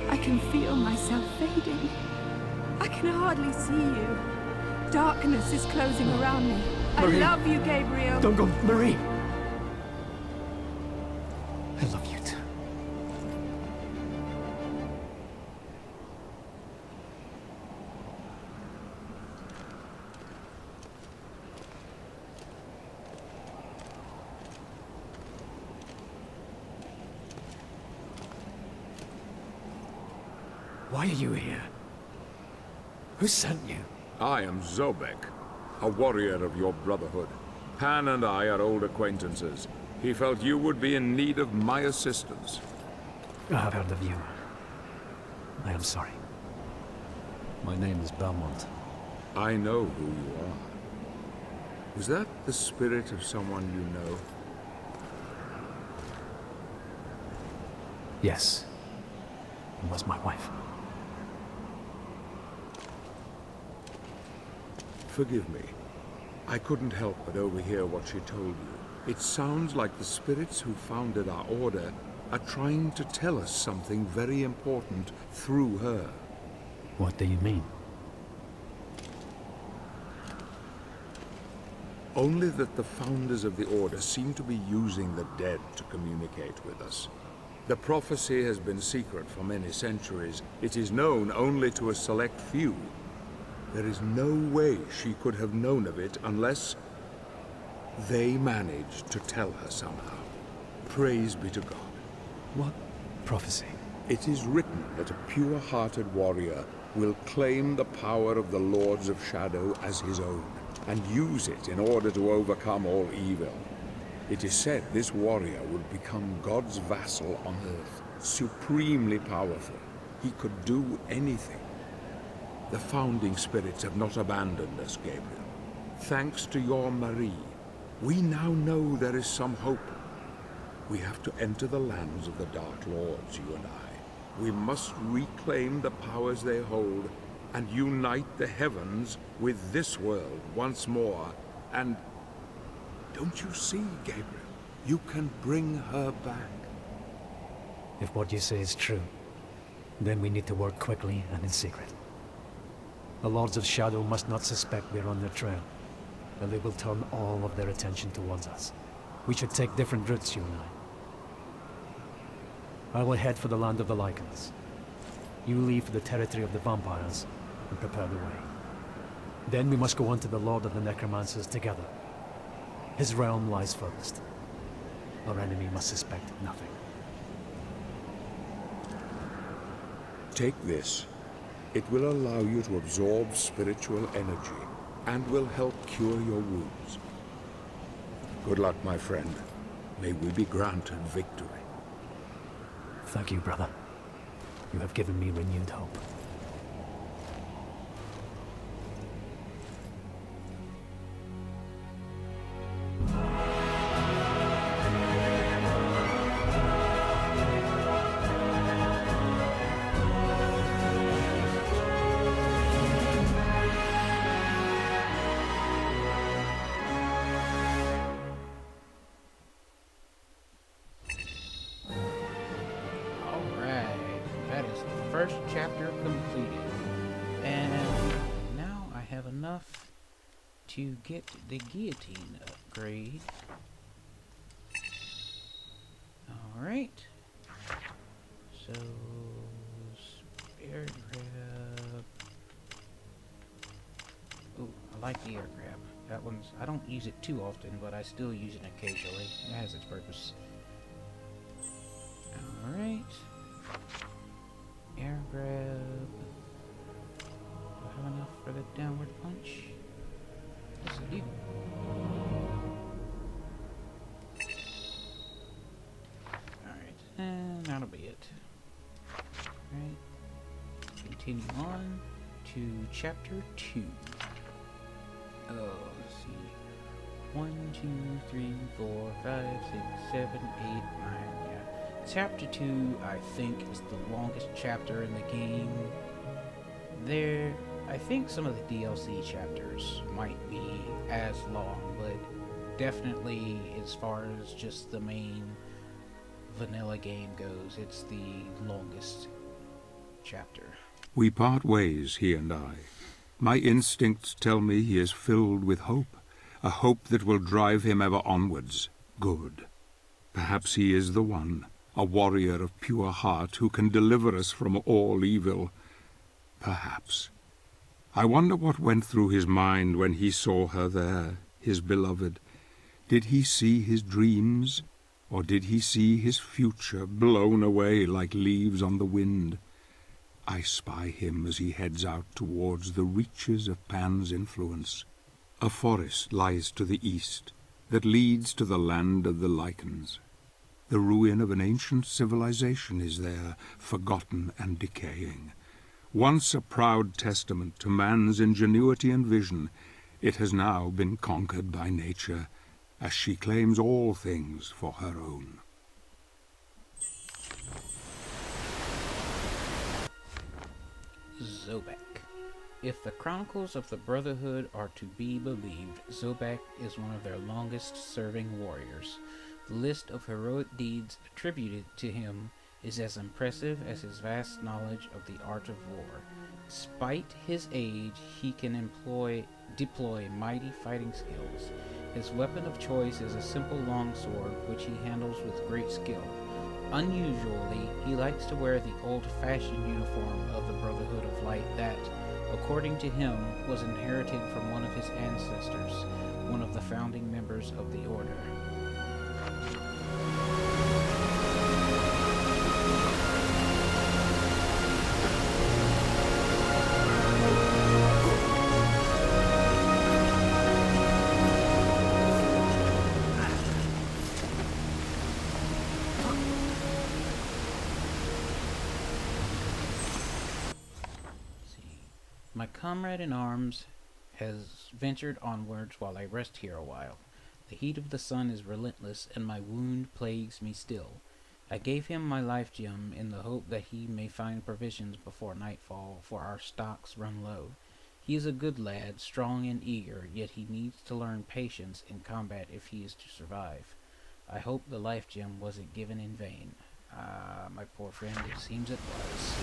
I can feel myself fading. I can hardly see you. Darkness is closing around me. Marie. I love you, Gabriel. Don't go, Marie! I love you too. Why are you here? Who sent you? I am Zobek, a warrior of your brotherhood. Pan and I are old acquaintances. He felt you would be in need of my assistance. I have heard of you. I am sorry. My name is Belmont. I know who you are. Was that the spirit of someone you know? Yes. It was my wife. Forgive me. I couldn't help but overhear what she told you. It sounds like the spirits who founded our order are trying to tell us something very important through her. What do you mean? Only that the founders of the order seem to be using the dead to communicate with us. The prophecy has been secret for many centuries. It is known only to a select few. There is no way she could have known of it unless they managed to tell her somehow. Praise be to God. What prophecy? It is written that a pure-hearted warrior will claim the power of the Lords of Shadow as his own, and use it in order to overcome all evil. It is said this warrior would become God's vassal on earth, supremely powerful. He could do anything. The founding spirits have not abandoned us, Gabriel. Thanks to your Marie, we now know there is some hope. We have to enter the lands of the Dark Lords, you and I. We must reclaim the powers they hold and unite the heavens with this world once more. And don't you see, Gabriel? You can bring her back. If what you say is true, then we need to work quickly and in secret. The Lords of Shadow must not suspect we're on their trail, and they will turn all of their attention towards us. We should take different routes, you and I. I will head for the land of the Lycans. You leave for the territory of the vampires and prepare the way. Then we must go on to the Lord of the Necromancers together. His realm lies furthest. Our enemy must suspect nothing. Take this. It will allow you to absorb spiritual energy and will help cure your wounds. Good luck, my friend. May we be granted victory. Thank you, brother. You have given me renewed hope. first chapter completed. And now I have enough to get the guillotine upgrade. Alright. So, air grab. Ooh, I like the air grab. That one's, I don't use it too often, but I still use it occasionally. It has its purpose. Alright. Air grab. Do I have enough for the downward punch? Yes, I do. Alright, and that'll be it. Alright. Continue on to chapter 2. Oh, let's see. 1, 2, 3, 4, 5, 6, 7, 8, 9, yeah. Chapter 2, I think, is the longest chapter in the game. I think some of the DLC chapters might be as long, but definitely as far as just the main vanilla game goes, it's the longest chapter. We part ways, he and I. My instincts tell me he is filled with hope, a hope that will drive him ever onwards. Good. Perhaps he is the one, a warrior of pure heart who can deliver us from all evil. Perhaps. I wonder what went through his mind when he saw her there, his beloved. Did he see his dreams, or did he see his future blown away like leaves on the wind? I spy him as he heads out towards the reaches of Pan's influence. A forest lies to the east that leads to the land of the lichens. The ruin of an ancient civilization is there, forgotten and decaying. Once a proud testament to man's ingenuity and vision, it has now been conquered by nature, as she claims all things for her own. Zobek. If the chronicles of the Brotherhood are to be believed, Zobek is one of their longest-serving warriors. The list of heroic deeds attributed to him is as impressive as his vast knowledge of the art of war. Despite his age, he can deploy mighty fighting skills. His weapon of choice is a simple longsword, which he handles with great skill. Unusually, he likes to wear the old-fashioned uniform of the Brotherhood of Light that, according to him, was inherited from one of his ancestors, one of the founding members of the Order. My comrade in arms has ventured onwards while I rest here a while. The heat of the sun is relentless, and my wound plagues me still. I gave him my life gem in the hope that he may find provisions before nightfall, for our stocks run low. He is a good lad, strong and eager, yet he needs to learn patience in combat if he is to survive. I hope the life gem wasn't given in vain. My poor friend, it seems it was.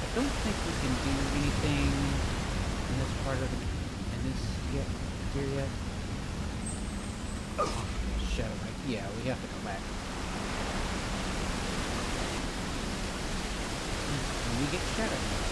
I don't think we can do anything in this part of here yet. Shadow Knight. Yeah, we have to come back. And we get Shadow Knight.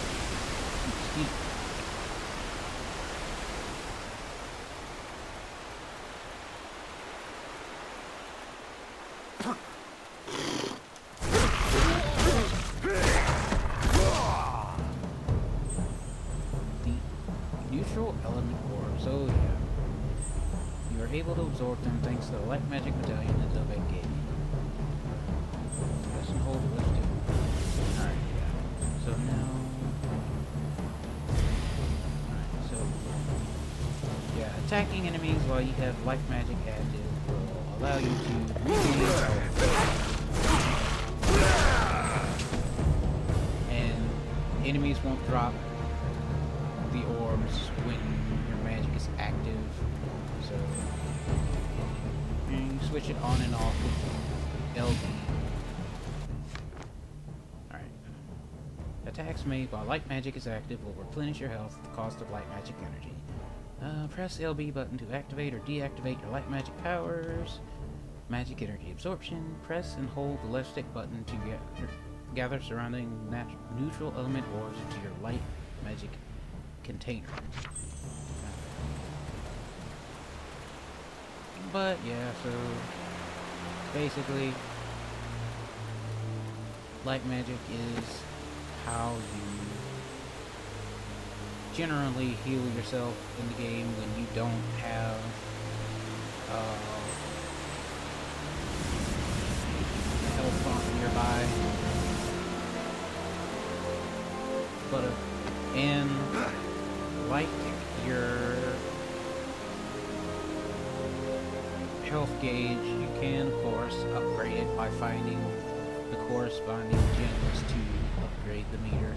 Able to absorb them thanks to the light magic medallion that Zobek gave me. Press and hold it, let's do it. Alright, yeah. So now... Alright, so... Yeah, attacking enemies while you have life magic active will allow you to regain health. And enemies won't drop the orbs when your magic is active. So And you switch it on and off with LB. Alright. Attacks made while light magic is active will replenish your health at the cost of light magic energy. Press LB button to activate or deactivate your light magic powers. Magic energy absorption. Press and hold the left stick button to gather surrounding neutral element orbs into your light magic container. But yeah, so basically light magic is how you generally heal yourself in the game when you don't have health bar nearby. But in like your health gauge, you can of course upgrade it by finding the corresponding gems to upgrade the meter.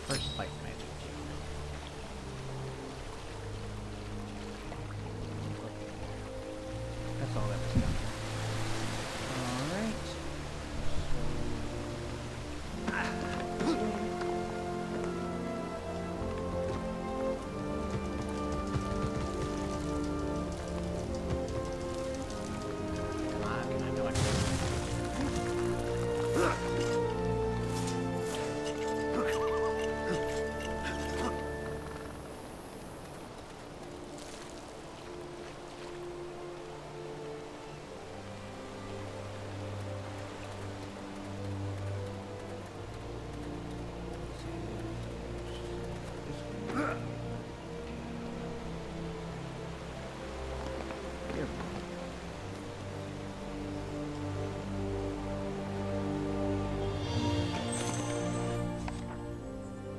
First light magic gem. That's all that was done. Alright. Come on, can I do it?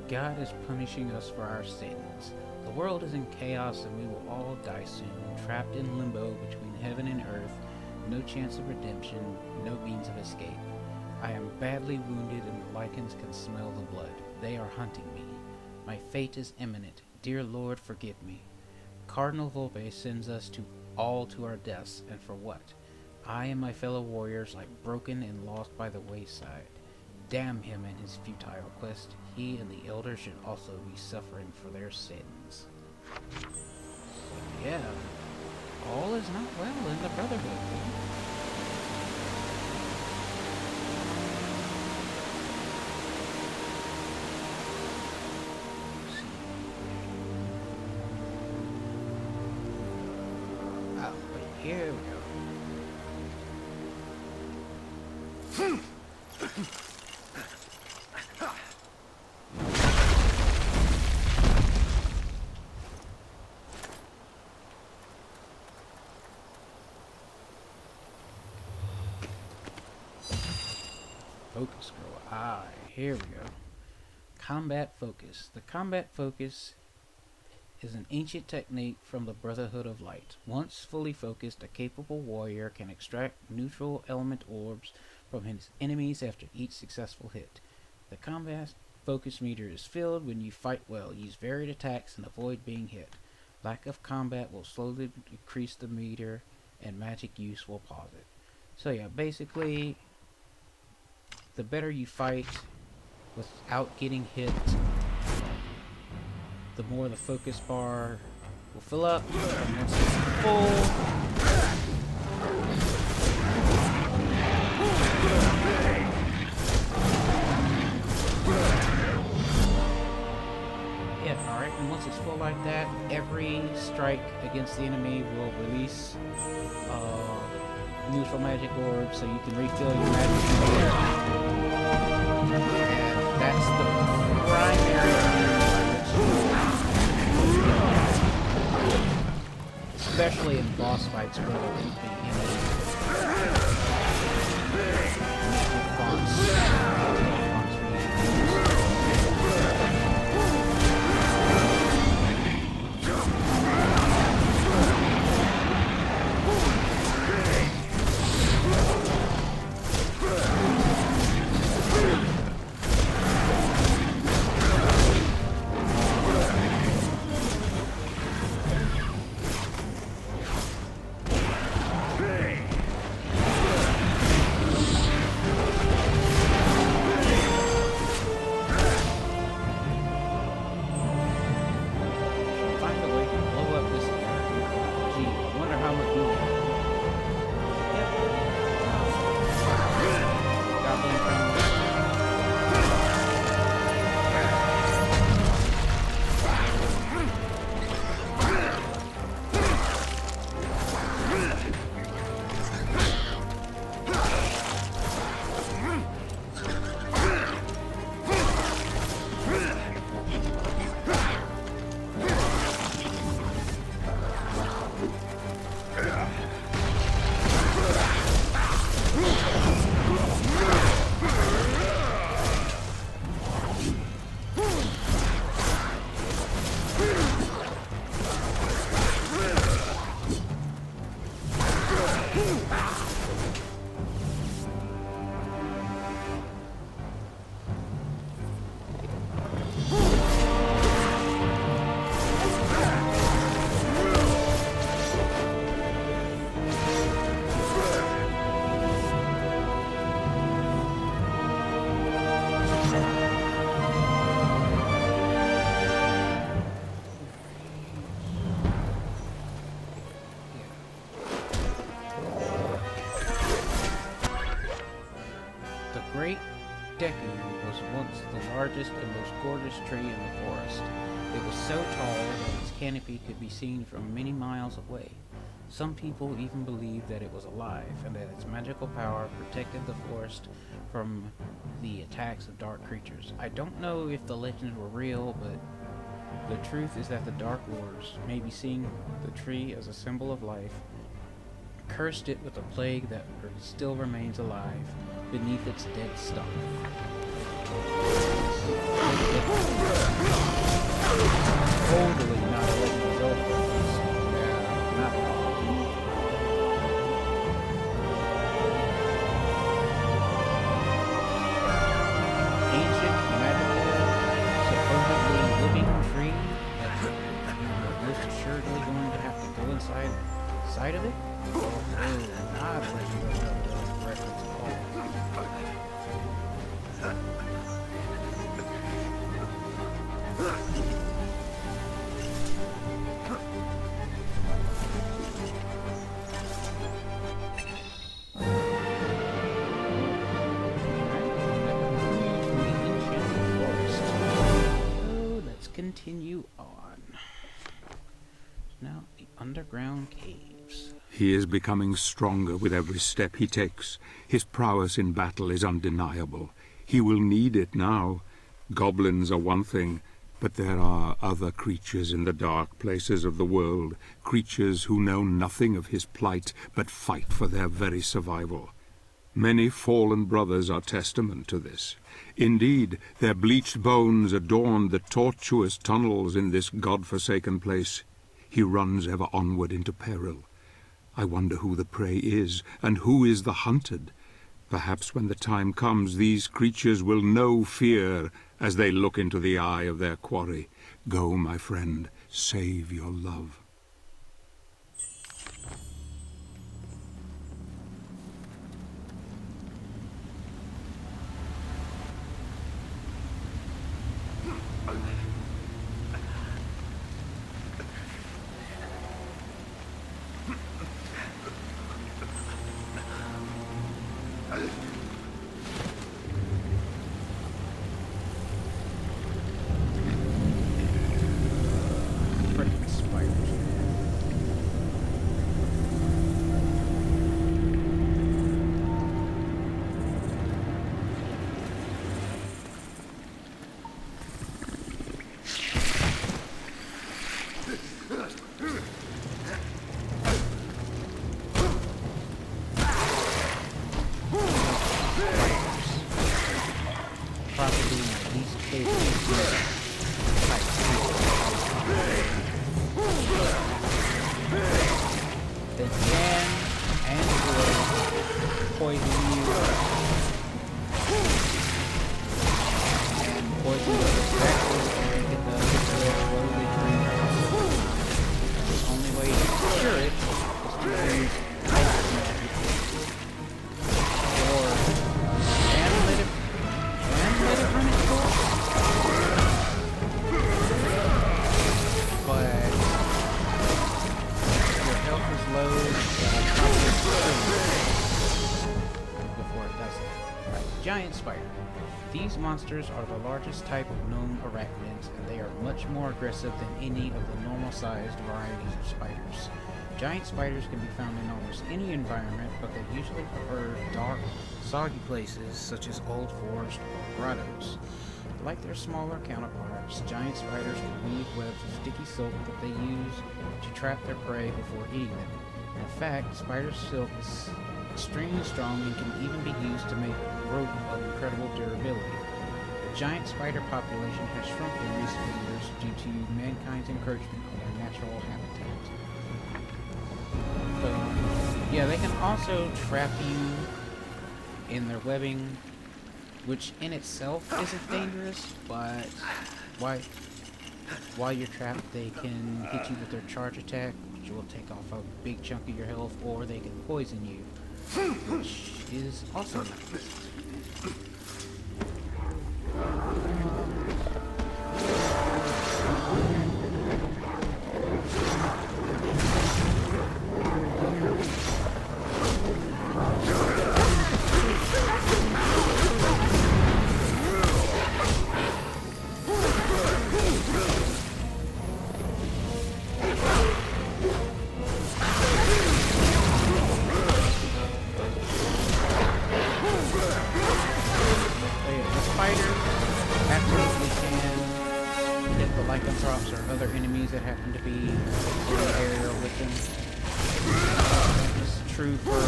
God is punishing us for our sins. The world is in chaos and we will all die soon, trapped in limbo between heaven and earth, no chance of redemption, no means of escape. I am badly wounded and the lichens can smell the blood. They are hunting me. My fate is imminent. Dear Lord, forgive me. Cardinal Volpe sends us all to our deaths, and for what? I and my fellow warriors lie broken and lost by the wayside. Damn him and his futile quest. He and the elders should also be suffering for their sins. So yeah, all is not well in the Brotherhood. Oh, wait, here we go. Focus scroll. Ah, here we go. Combat focus. The combat focus is an ancient technique from the Brotherhood of Light. Once fully focused, a capable warrior can extract neutral element orbs from his enemies after each successful hit. The combat focus meter is filled when you fight well. Use varied attacks and avoid being hit. Lack of combat will slowly decrease the meter, and magic use will pause it. So yeah, basically, the better you fight without getting hit, the more the focus bar will fill up, and once it's full, alright, and once it's full like that, every strike against the enemy will release neutral magic orbs, so you can refill your magic meter. And that's the primary reason, especially in boss fights where there won't be largest and most gorgeous tree in the forest. It was so tall that its canopy could be seen from many miles away. Some people even believed that it was alive and that its magical power protected the forest from the attacks of dark creatures. I don't know if the legends were real, but the truth is that the Dark Lords, maybe seeing the tree as a symbol of life, cursed it with a plague that still remains alive beneath its dead stump. Totally not a Legend of Zelda reference. Yeah, not at all. Ancient, magical, supposedly living tree that you're most assuredly going to have to go inside of it? Oh, not a Legend of Zelda reference at all. Continue on. Now, the underground caves. He is becoming stronger with every step he takes. His prowess in battle is undeniable. He will need it now. Goblins are one thing, but there are other creatures in the dark places of the world, creatures who know nothing of his plight, but fight for their very survival. Many fallen brothers are testament to this. Indeed, their bleached bones adorn the tortuous tunnels in this god-forsaken place. He runs ever onward into peril. I wonder who the prey is, and who is the hunted. Perhaps when the time comes, these creatures will know fear as they look into the eye of their quarry. Go, my friend, save your love. Freaking spiders. Probably my least favorite type They can and will poison you. And poison you exactly like it does if they're slowly drained. The only way to cure it is to use ice magic. Or and let it run its course. But your health is low before it does that. Right, giant spider. These monsters are the largest type of known arachnids, and they are much more aggressive than any of the normal-sized varieties of spiders. Giant spiders can be found in almost any environment, but they usually prefer dark, soggy places such as old forests or grottos. Like their smaller counterparts, giant spiders can weave webs of sticky silk that they use to trap their prey before eating them. In fact, spider silk is extremely strong and can even be used to make rope of incredible durability. The giant spider population has shrunk in recent years due to mankind's encroachment on their natural habitat. So, yeah, they can also trap you in their webbing, which in itself isn't dangerous, but while you're trapped, they can hit you with their charge attack, which will take off a big chunk of your health, or they can poison you, which is also nice. Lycanthropes or other enemies that happen to be in the area with them. It's true for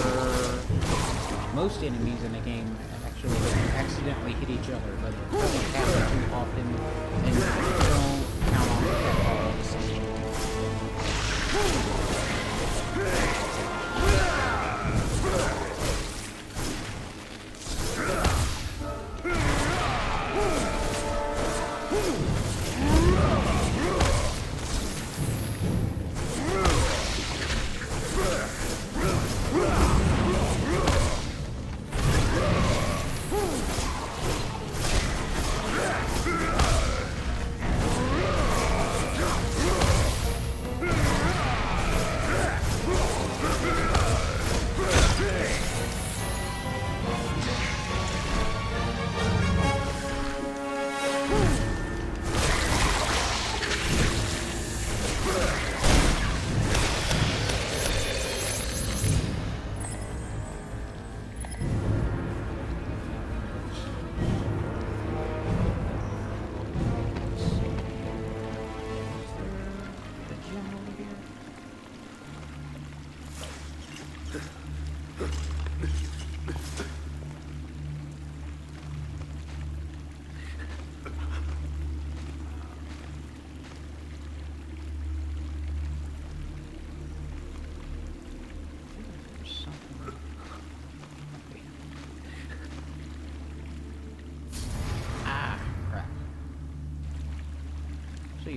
most enemies in the game. Actually, they accidentally hit each other, but it doesn't happen too often, and you don't count on it at all the same.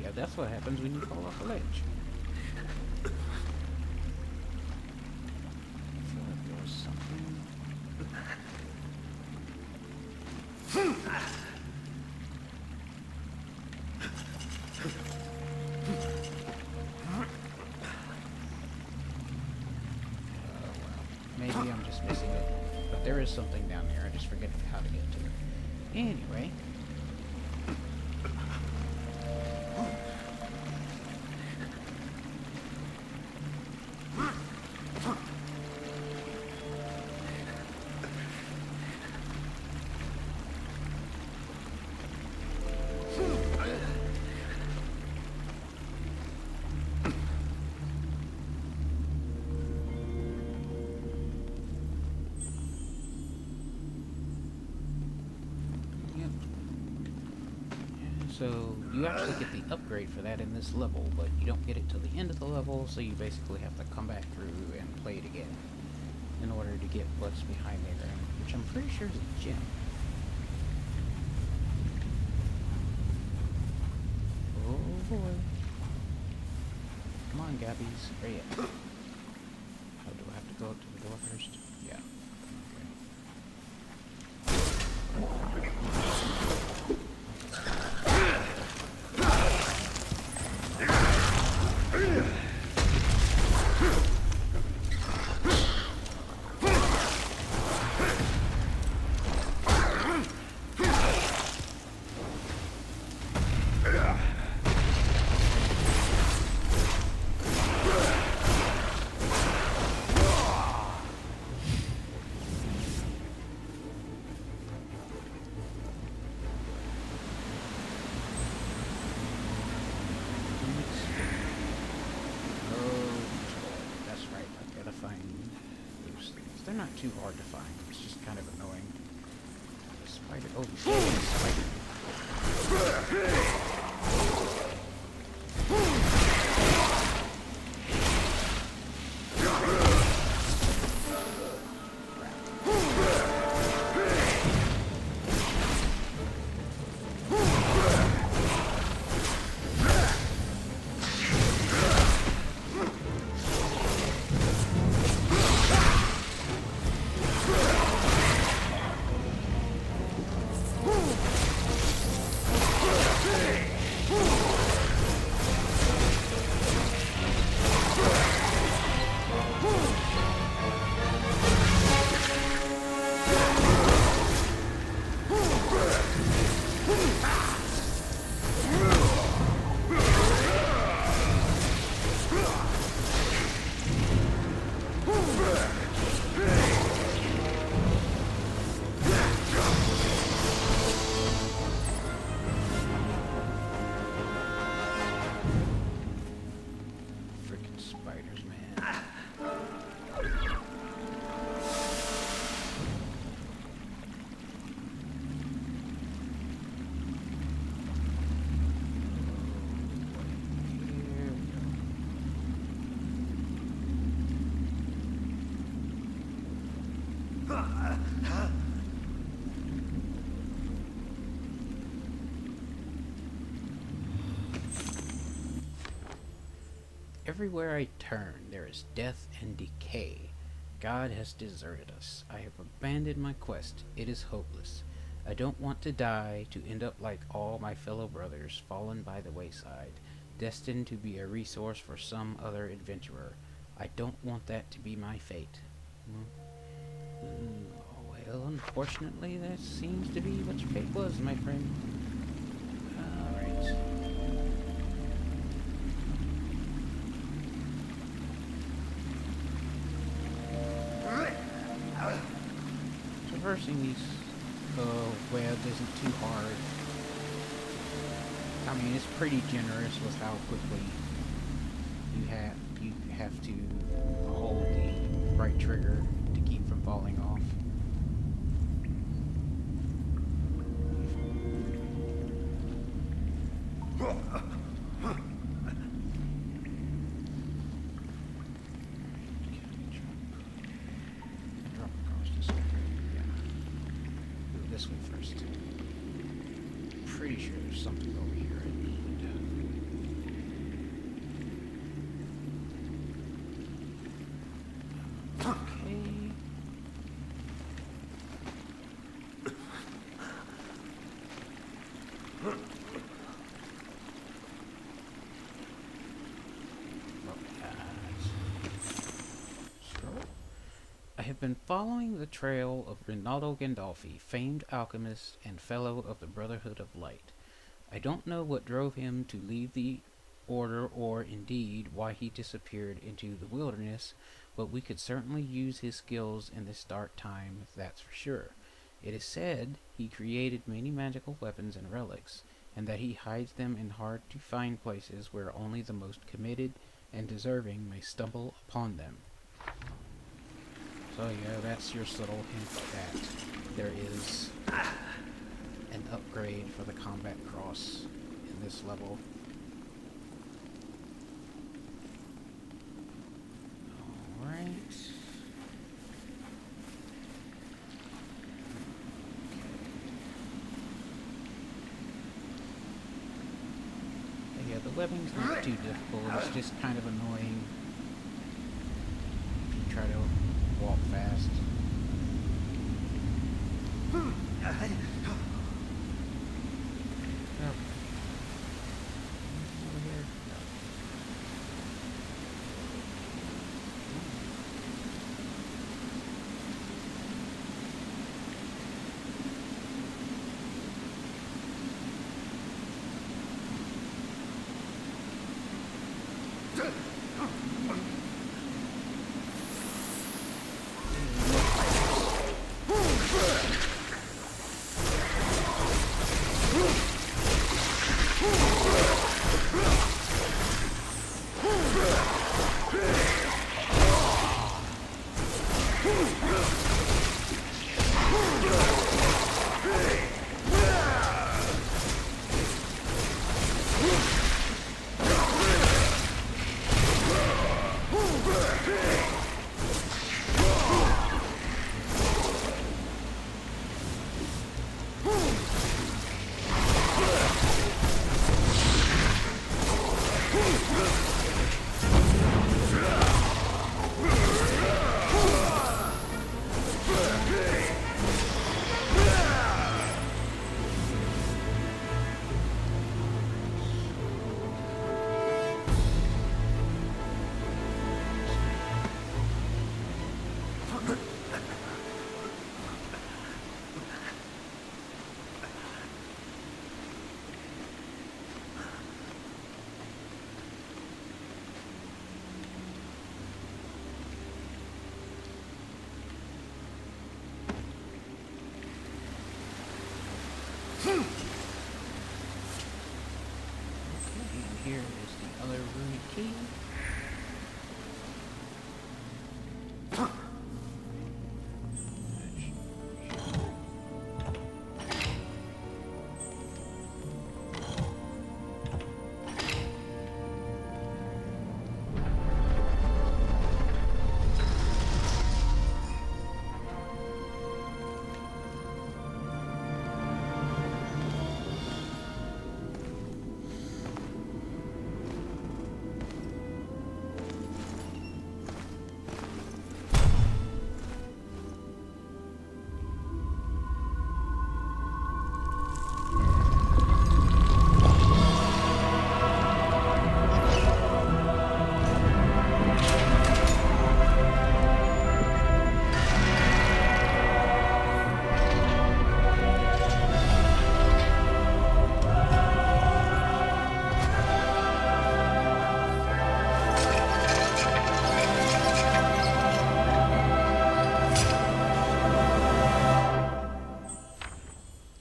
yeah, that's what happens when you fall off a ledge. I feel like there was something. Maybe I'm just missing it. But there is something down there. I just forget how to get to it. Anyway. So you actually get the upgrade for that in this level, but you don't get it till the end of the level, so you basically have to come back through and play it again in order to get what's behind there, which I'm pretty sure is a gem. Oh boy. Come on, Gabbies. Where you at? Oh, do I have to go up to the door first? Yeah. They're not too hard to find. It's just kind of annoying. Spider. Oh, spider. Everywhere I turn, there is death and decay. God has deserted us. I have abandoned my quest. It is hopeless. I don't want to die, to end up like all my fellow brothers, fallen by the wayside, destined to be a resource for some other adventurer. I don't want that to be my fate. Well, unfortunately, that seems to be what your fate was, my friend. Alright. Traversing these webs isn't too hard. I mean, it's pretty generous with how quickly you have to hold the right trigger to keep from falling off. This one first. Pretty sure there's something over here I need. have been following the trail of Rinaldo Gandolfi, famed alchemist and fellow of the Brotherhood of Light. I don't know what drove him to leave the order or, indeed, why he disappeared into the wilderness, but we could certainly use his skills in this dark time, that's for sure. It is said he created many magical weapons and relics, and that he hides them in hard-to-find places where only the most committed and deserving may stumble upon them. So yeah, that's your subtle hint that there is an upgrade for the combat cross in this level. Alright. Yeah, the webbing's not too difficult, it's just kind of annoying if you try to walk fast. Oh. Over here. Here is the other runic key.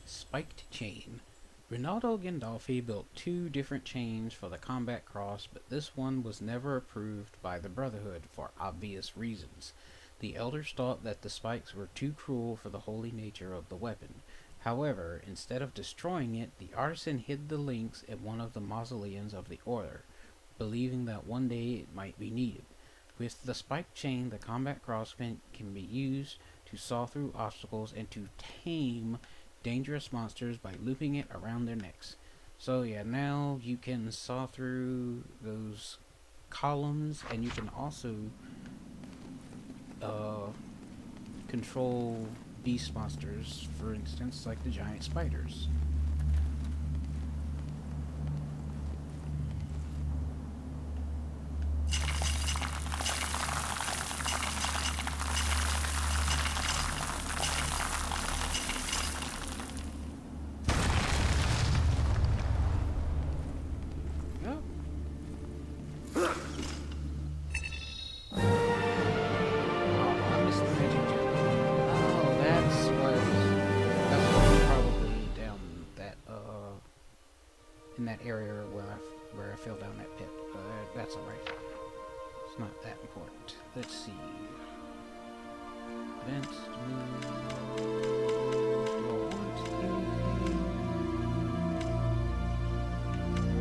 Spiked chain. Rinaldo Gandolfi built 2 different chains for the combat cross, but this one was never approved by the Brotherhood for obvious reasons. The elders thought that the spikes were too cruel for the holy nature of the weapon. However, instead of destroying it, the artisan hid the links in one of the mausoleums of the order, believing that one day it might be needed. With the spiked chain, the combat cross can be used to saw through obstacles and to tame dangerous monsters by looping it around their necks. So yeah, now you can saw through those columns, and you can also control beast monsters, for instance, like the giant spiders. area where I fell down that pit. But that's alright. It's not that important. Let's see. Advanced move. Do I want to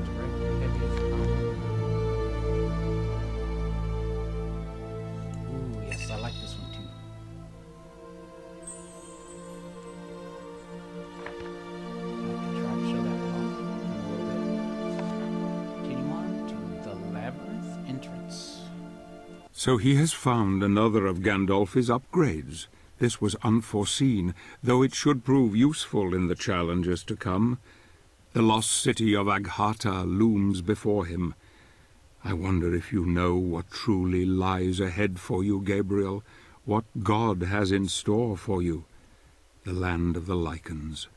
direct heavy combat? Ooh, yes, I like this one too. I can try to show that one off a little bit. Continue on to the labyrinth entrance. So he has found another of Gandalf's upgrades. This was unforeseen, though it should prove useful in the challenges to come. The lost city of Aghata looms before him. I wonder if you know what truly lies ahead for you, Gabriel, what God has in store for you. The land of the Lycans.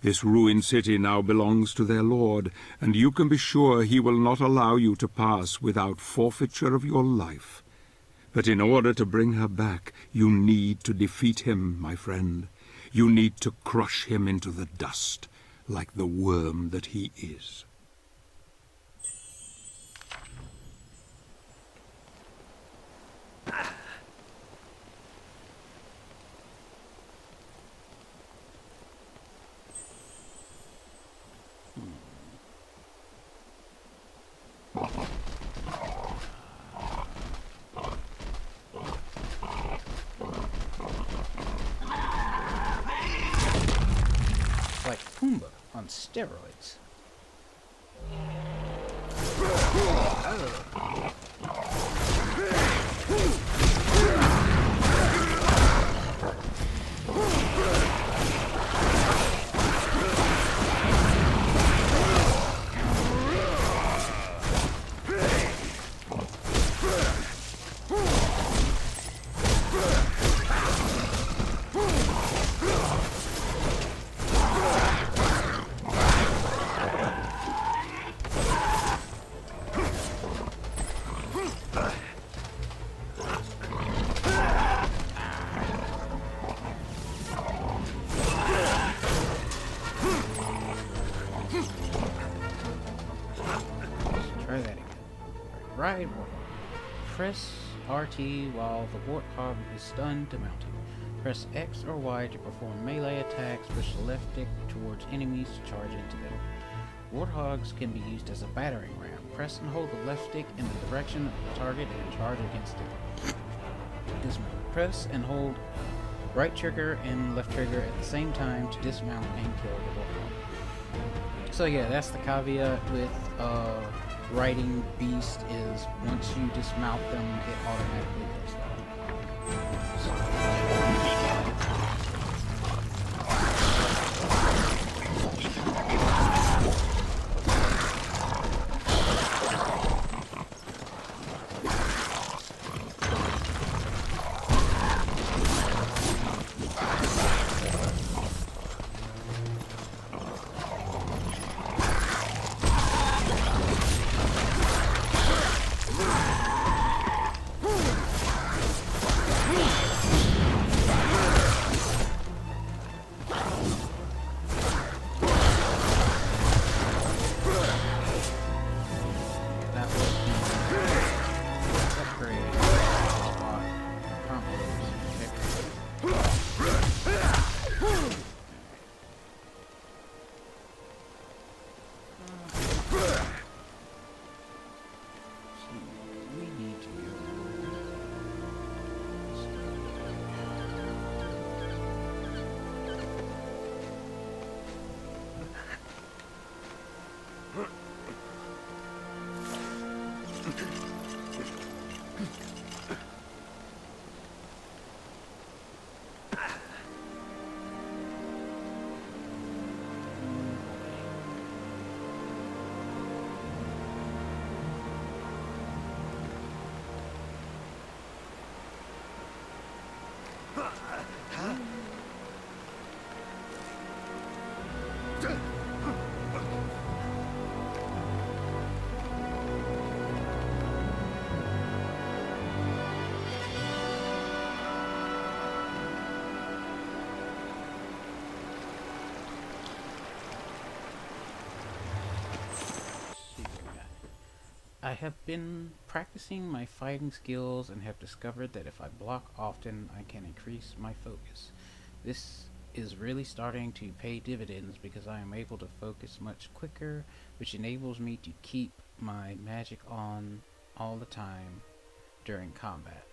This ruined city now belongs to their lord, and you can be sure he will not allow you to pass without forfeiture of your life. But in order to bring her back, you need to defeat him, my friend. You need to crush him into the dust, like the worm that he is. Like Pumbaa on steroids. Try that again. Right warthog. Press RT while the warthog is stunned to mount him. Press X or Y to perform melee attacks. Push the left stick towards enemies to charge into them. Warthogs can be used as a battering ram. Press and hold the left stick in the direction of the target and charge against it. Dismount. Press and hold right trigger and left trigger at the same time to dismount and kill the warthog. So yeah, that's the caveat with riding beast is once you dismount them, it automatically kills them. I have been practicing my fighting skills and have discovered that if I block often, I can increase my focus. This is really starting to pay dividends because I am able to focus much quicker, which enables me to keep my magic on all the time during combat.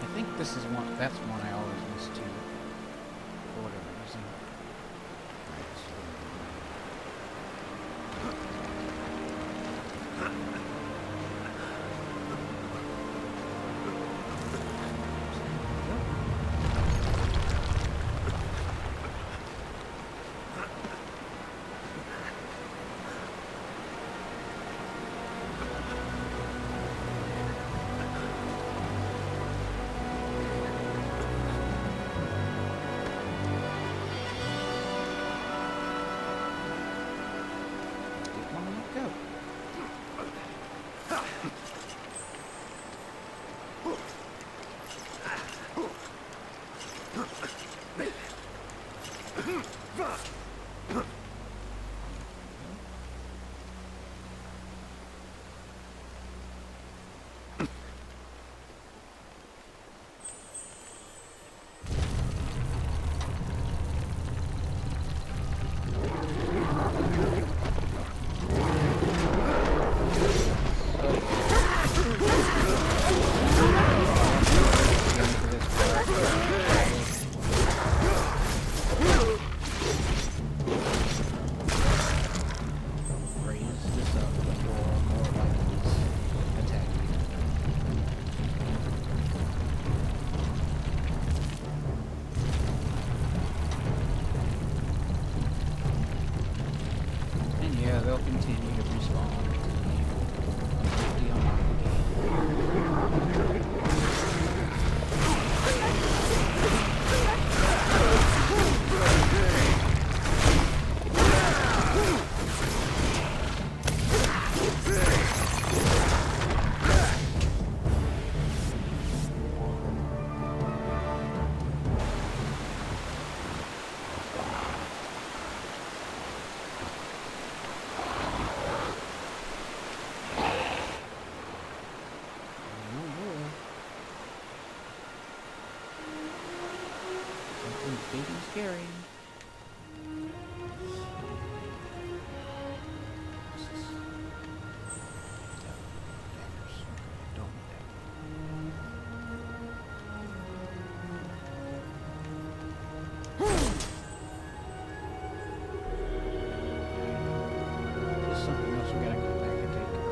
I think this is one, that's one I always miss too, for whatever reason. They'll continue to respawn until you unlock the game. Big and scary. What's this? Daggers. Okay, don't need that. There's something else we gotta go back and take care of.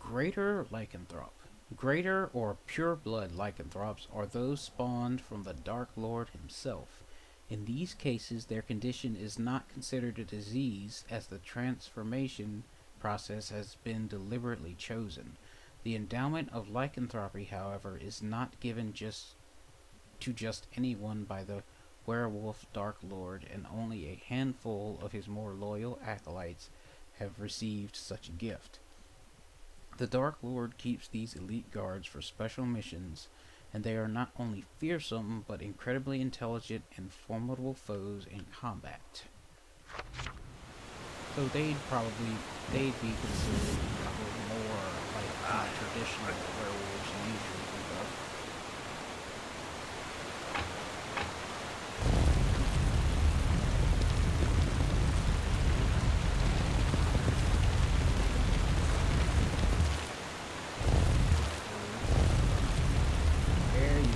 Greater lycanthrope. Greater or pure-blood lycanthropes are those spawned from the Dark Lord himself. In these cases, their condition is not considered a disease, as the transformation process has been deliberately chosen. The endowment of lycanthropy, however, is not given just anyone by the werewolf Dark Lord, and only a handful of his more loyal acolytes have received such a gift. The Dark Lord keeps these elite guards for special missions, and they are not only fearsome, but incredibly intelligent and formidable foes in combat. So they'd be considered a little more like traditional werewolves you usually think of. There you go.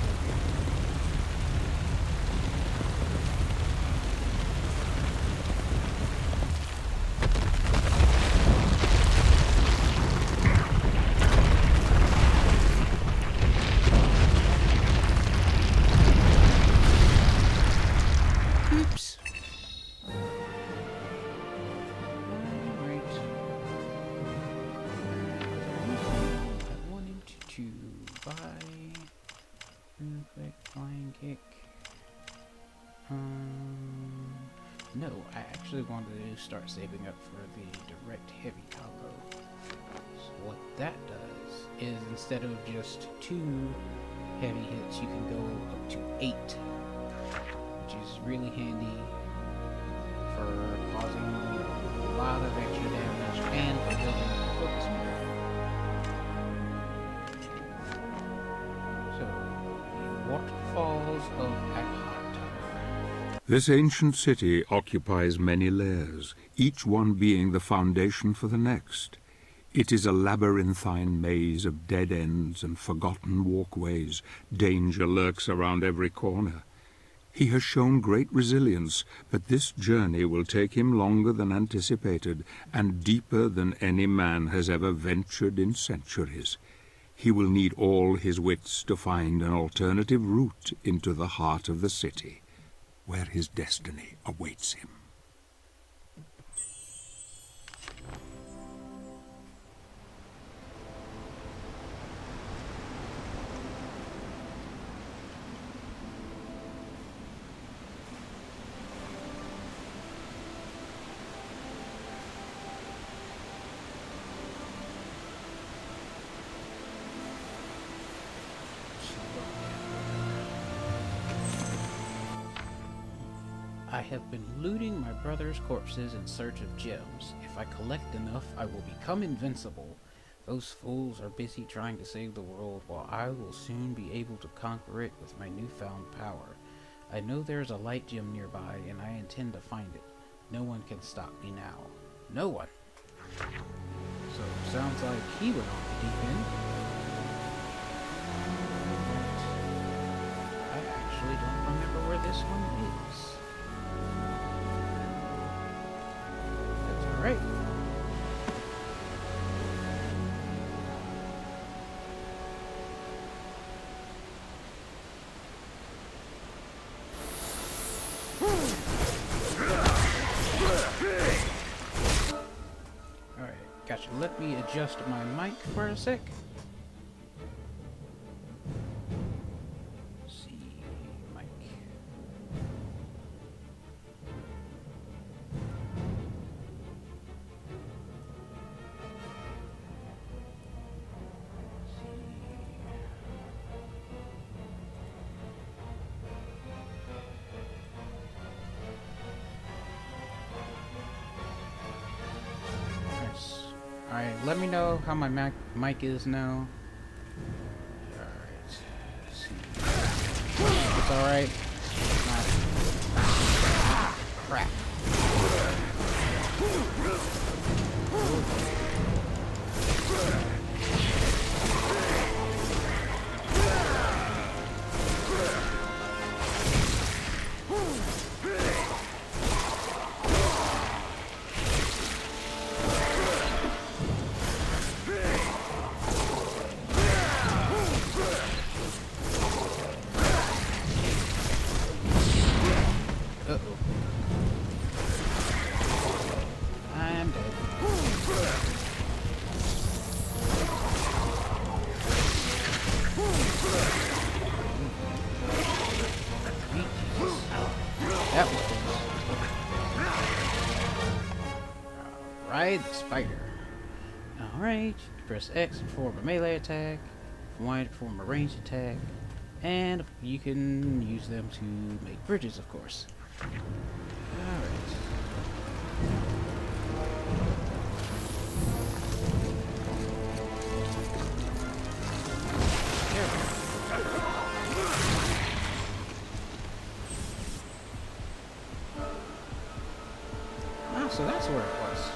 Oops. Alright. I wanted to buy quick flying kick. No, I actually wanted to start saving up for the direct heavy combo. So what that does is instead of just 2 heavy hits, you can go up to 8. Which is really handy for causing a lot of extra damage and for building up the focus move. So, the waterfalls of Akhatar. This ancient city occupies many layers, each one being the foundation for the next. It is a labyrinthine maze of dead ends and forgotten walkways. Danger lurks around every corner. He has shown great resilience, but this journey will take him longer than anticipated and deeper than any man has ever ventured in centuries. He will need all his wits to find an alternative route into the heart of the city, where his destiny awaits him. I have been looting my brother's corpses in search of gems. If I collect enough, I will become invincible. Those fools are busy trying to save the world, while I will soon be able to conquer it with my newfound power. I know there is a light gem nearby, and I intend to find it. No one can stop me now. No one! So, sounds like he went off the deep end. But I actually don't remember where this one is. That's alright. Alright, gotcha. Let me adjust my mic for a sec. See, mic. Alright, let me know how my mic is now. Alright, let's see. It's alright. Ah, crap. fighter. Alright, press X to perform a melee attack, Y to perform a ranged attack, and you can use them to make bridges, of course. Alright. There we go. Ah, so that's where it was.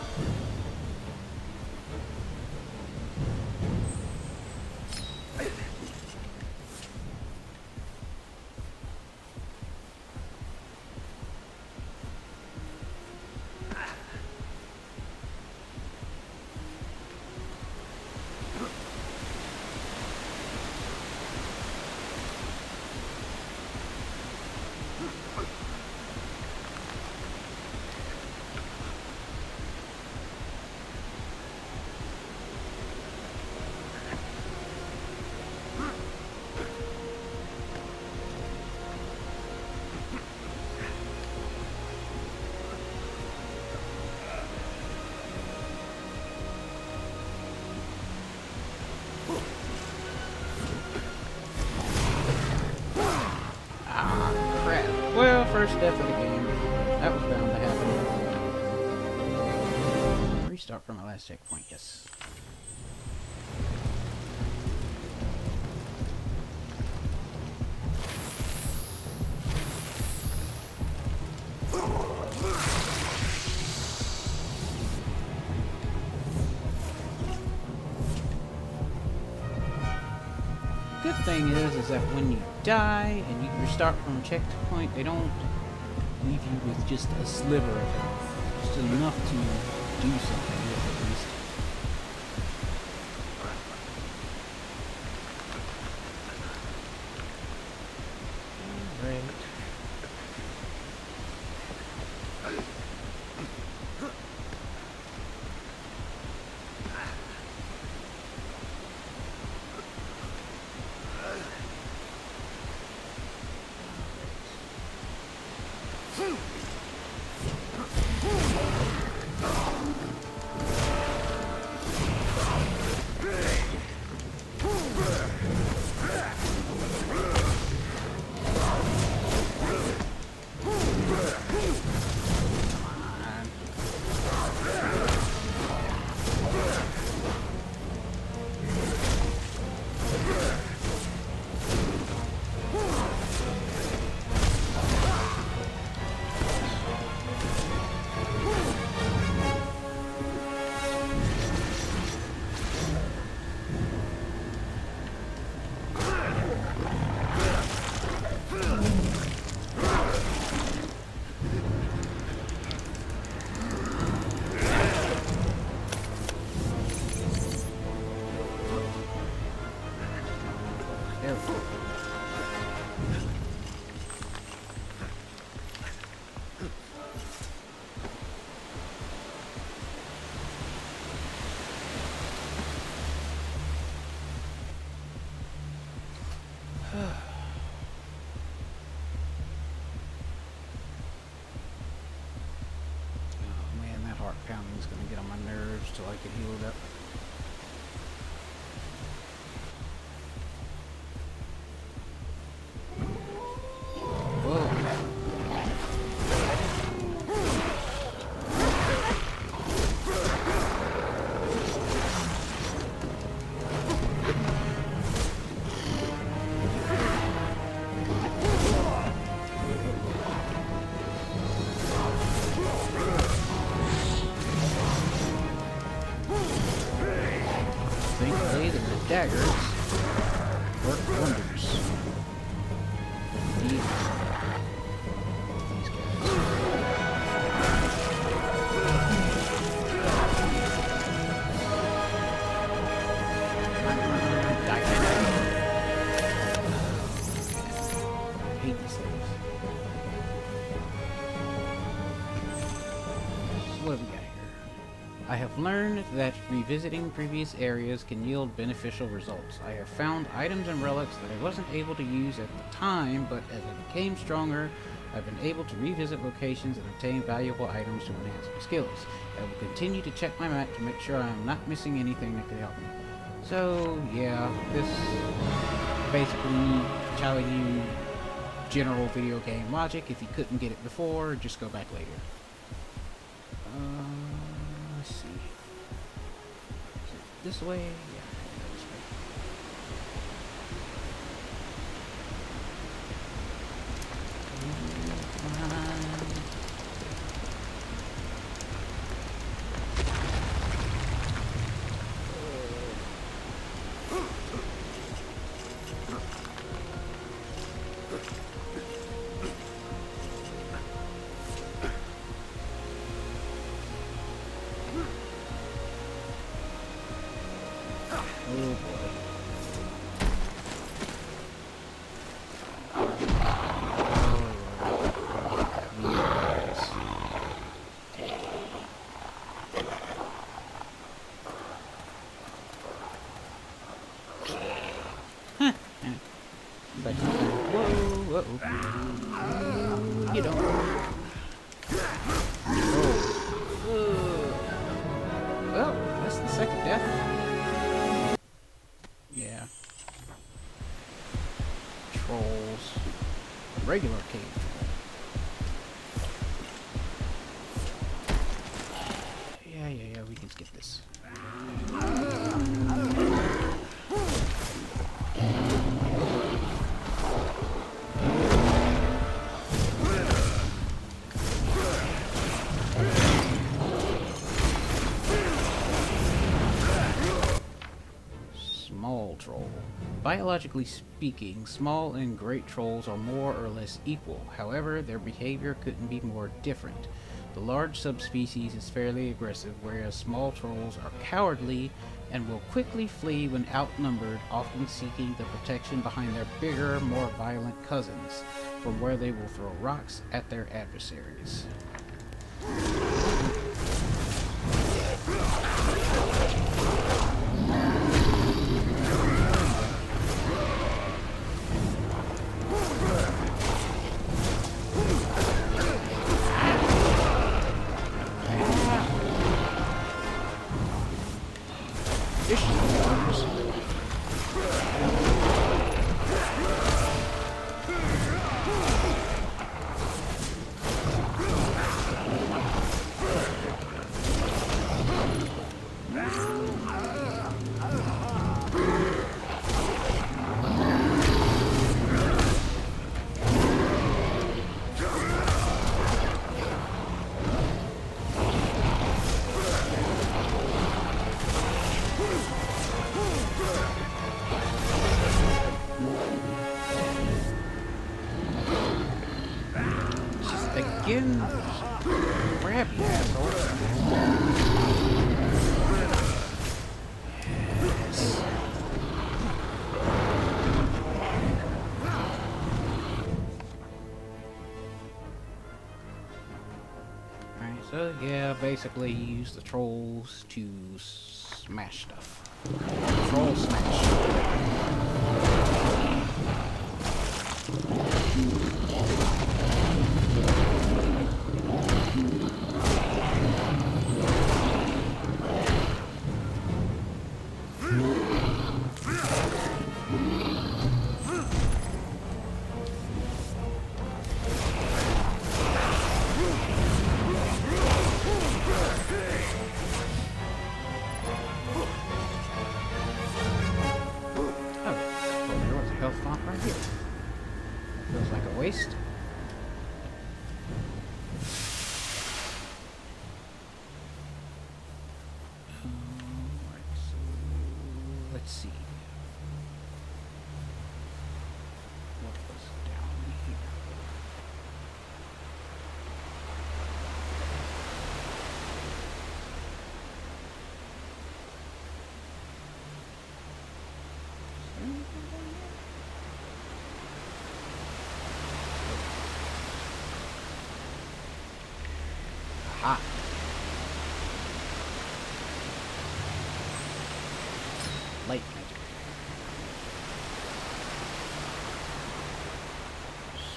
Well, first death of the game. That was bound to happen. Restart from my last checkpoint, yes. Good thing is that when you die and you restart from a checkpoint, they don't leave you with just a sliver of health. Just enough to do something with at least. Alright. Oh man, that heart pounding is going to get on my nerves till I can heal it up. Thankfully, the daggers work wonders. These I hate these things. So what have we got here? I have learned that revisiting previous areas can yield beneficial results. I have found items and relics that I wasn't able to use at the time, but as I became stronger, I've been able to revisit locations and obtain valuable items to enhance my skills. I will continue to check my map to make sure I am not missing anything that could help me. So, yeah, this basically telling you general video game logic. If you couldn't get it before, just go back later. Let's see. Is it this way? Yeah, this way. Whoa, whoa. You don't. Well, that's the second death. Yeah. Trolls. Regular cave troll. Yeah, we can skip this. Small troll. Biologically speaking, small and great trolls are more or less equal. However, their behavior couldn't be more different. The large subspecies is fairly aggressive, whereas small trolls are cowardly and will quickly flee when outnumbered, often seeking the protection behind their bigger, more violent cousins, from where they will throw rocks at their adversaries. Again, grab you, asshole. Yes. Alright, so yeah, basically you use the trolls to smash stuff. Troll smash. Right here. Feels like a waste. Alright, so let's see. What was down here? Ah. Light magic. So,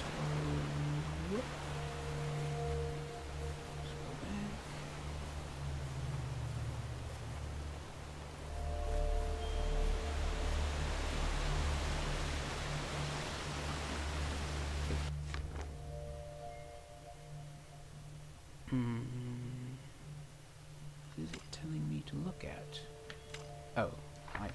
What is it telling me to look at? Oh, I.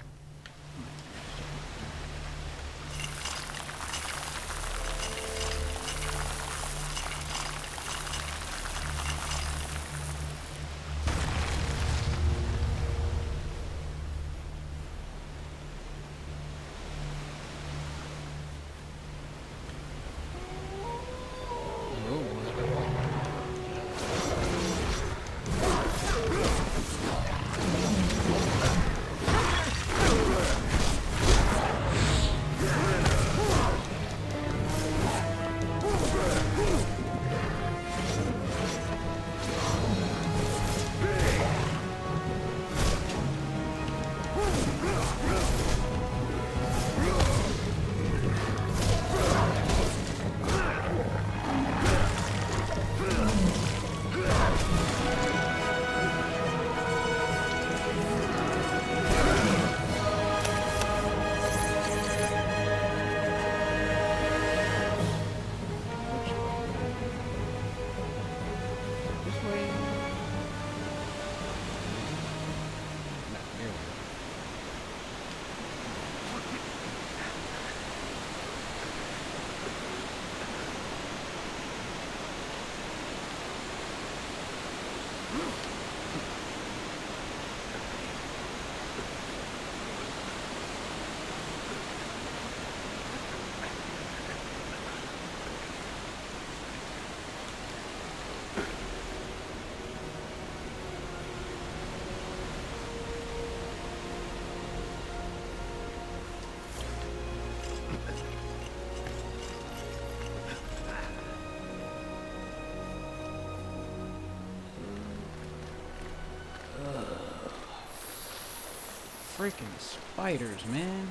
Freaking spiders, man.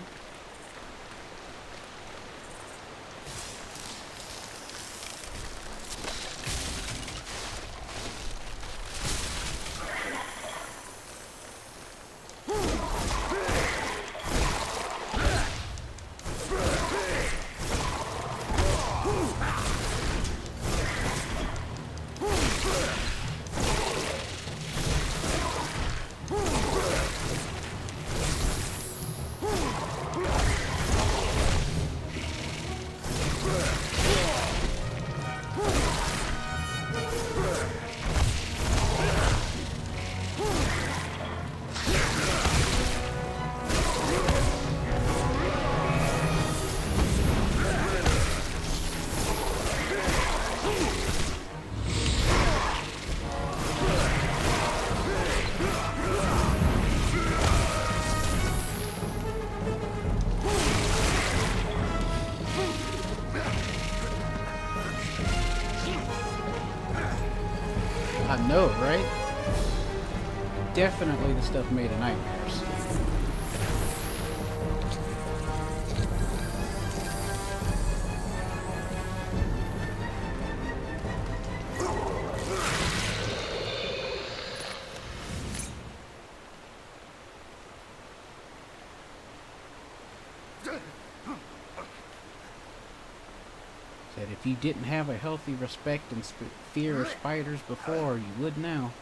I know, right? Definitely the stuff made of nightmares. Said if you didn't have a healthy respect and fear of spiders before, you would now.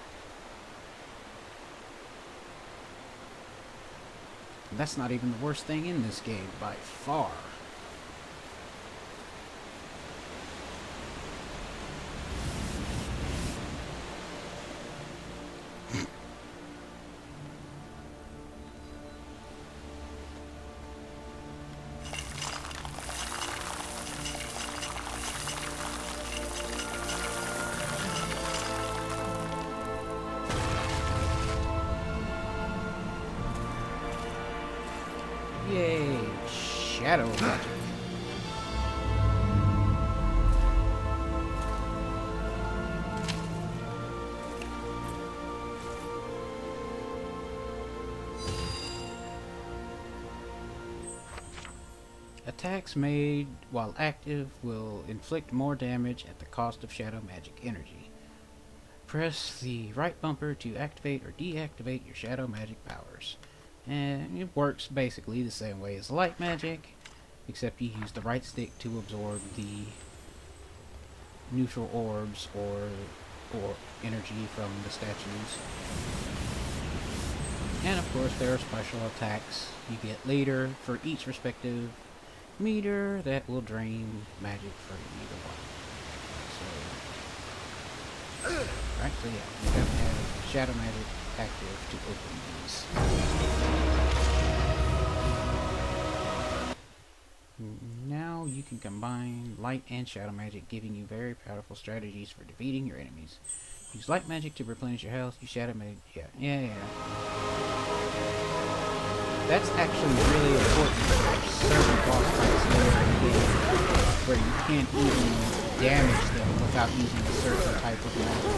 And that's not even the worst thing in this game, by far. Yay, Shadow Livestream. Attacks made while active will inflict more damage at the cost of shadow magic energy. Press the right bumper to activate or deactivate your shadow magic powers. And it works basically the same way as light magic, except you use the right stick to absorb the neutral orbs or or energy from the statues. And of course there are special attacks you get later for each respective meter that will drain magic for either one. So, right, so yeah, you have to have shadow magic active to open these. Now you can combine light and shadow magic, giving you very powerful strategies for defeating your enemies. Use light magic to replenish your health. Use shadow magic. Yeah. That's actually really important for certain boss fights later in the game, where you can't even damage them without using a certain type of magic.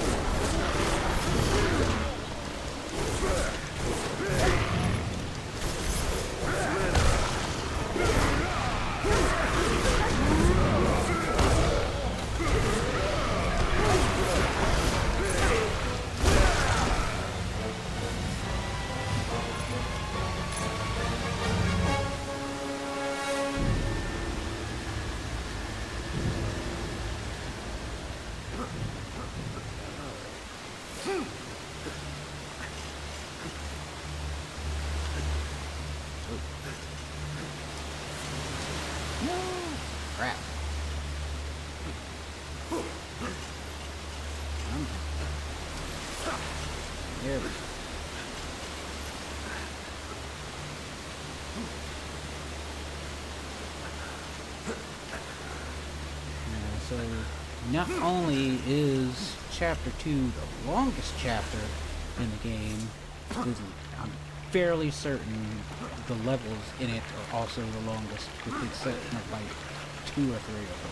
Crap. There we go. So, not only is Chapter 2 the longest chapter in the game, I'm fairly certain the levels in it are also the longest, with the exception of like 2 or 3 of them.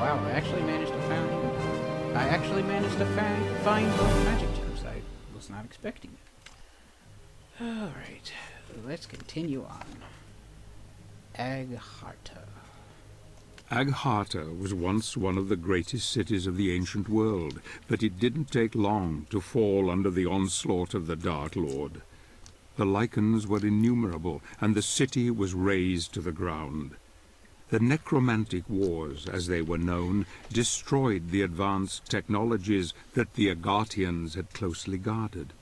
Wow, I actually managed to find both magic gems. I was not expecting it. Alright, let's continue on. Agharta. Agharta was once one of the greatest cities of the ancient world, but it didn't take long to fall under the onslaught of the Dark Lord. The lichens were innumerable, and the city was razed to the ground. The necromantic wars, as they were known, destroyed the advanced technologies that the Agartians had closely guarded.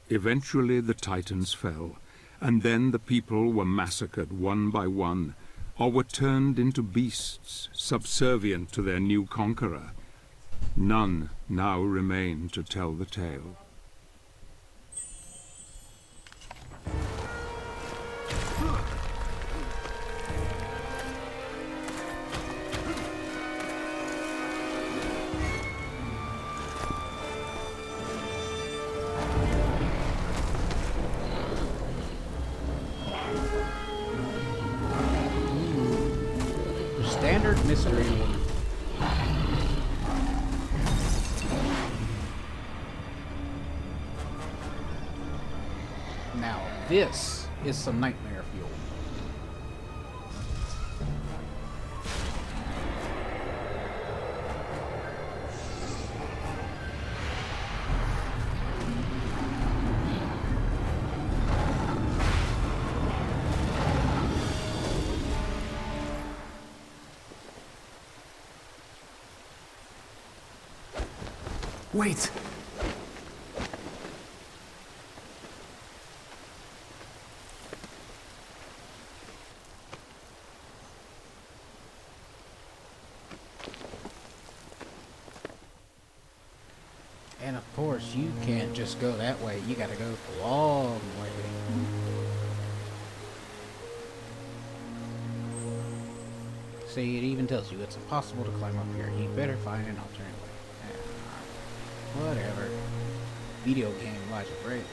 Eventually the Titans fell, and then the people were massacred one by one, or were turned into beasts, subservient to their new conqueror. None now remain to tell the tale. Standard mystery one. Now, this is some nightmare fuel. Wait! And of course, you can't just go that way. You gotta go the long way. See, it even tells you it's impossible to climb up here. You better find an alternate way. Whatever. Video game logic, right?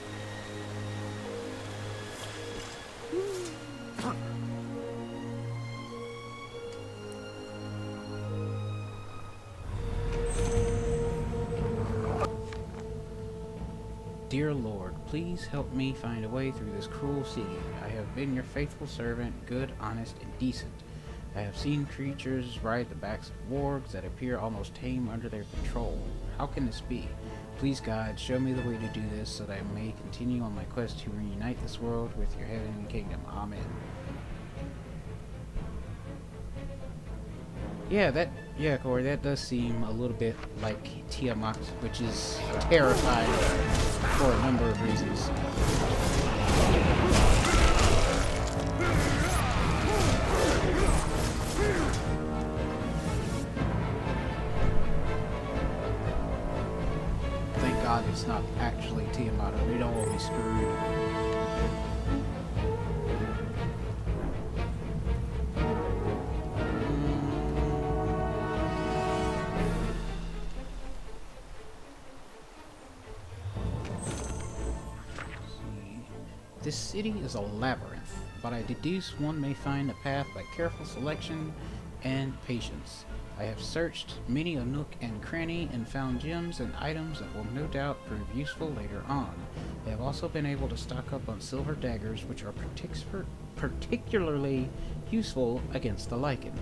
Dear Lord, please help me find a way through this cruel city. I have been your faithful servant, good, honest, and decent. I have seen creatures ride the backs of wargs that appear almost tame under their control. How can this be? Please, God, show me the way to do this so that I may continue on my quest to reunite this world with your heavenly kingdom. Amen. Yeah, Corey, that does seem a little bit like Tiamat, which is terrifying for a number of reasons. Thank God it's not actually Tiamat, or we'd all be screwed. This city is a labyrinth, but I deduce one may find a path by careful selection and patience. I have searched many a nook and cranny and found gems and items that will no doubt prove useful later on. I have also been able to stock up on silver daggers, which are particularly useful against the lichen.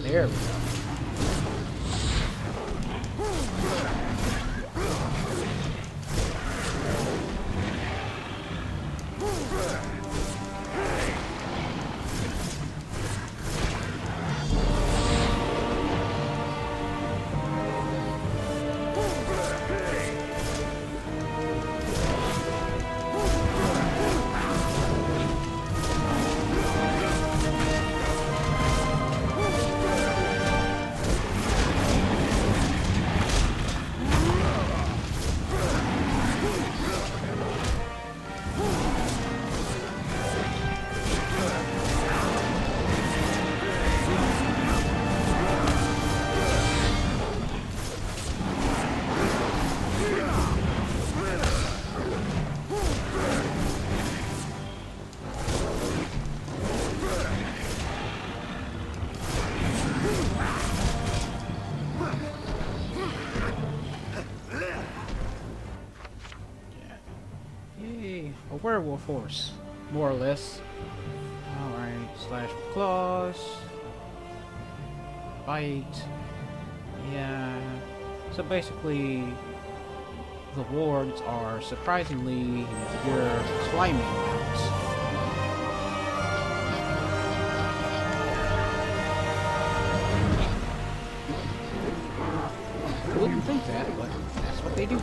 There we go. A werewolf horse, more or less. Alright, slash with claws. Bite. Yeah. So basically, the wards are surprisingly your climbing mounts. I wouldn't think that, but that's what they do.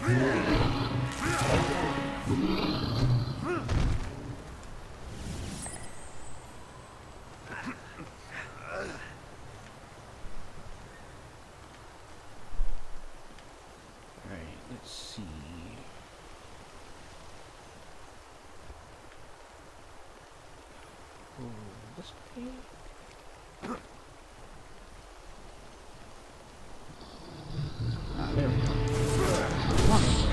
Alright, let's see. Oh, this way? Ah, there we go. Come on.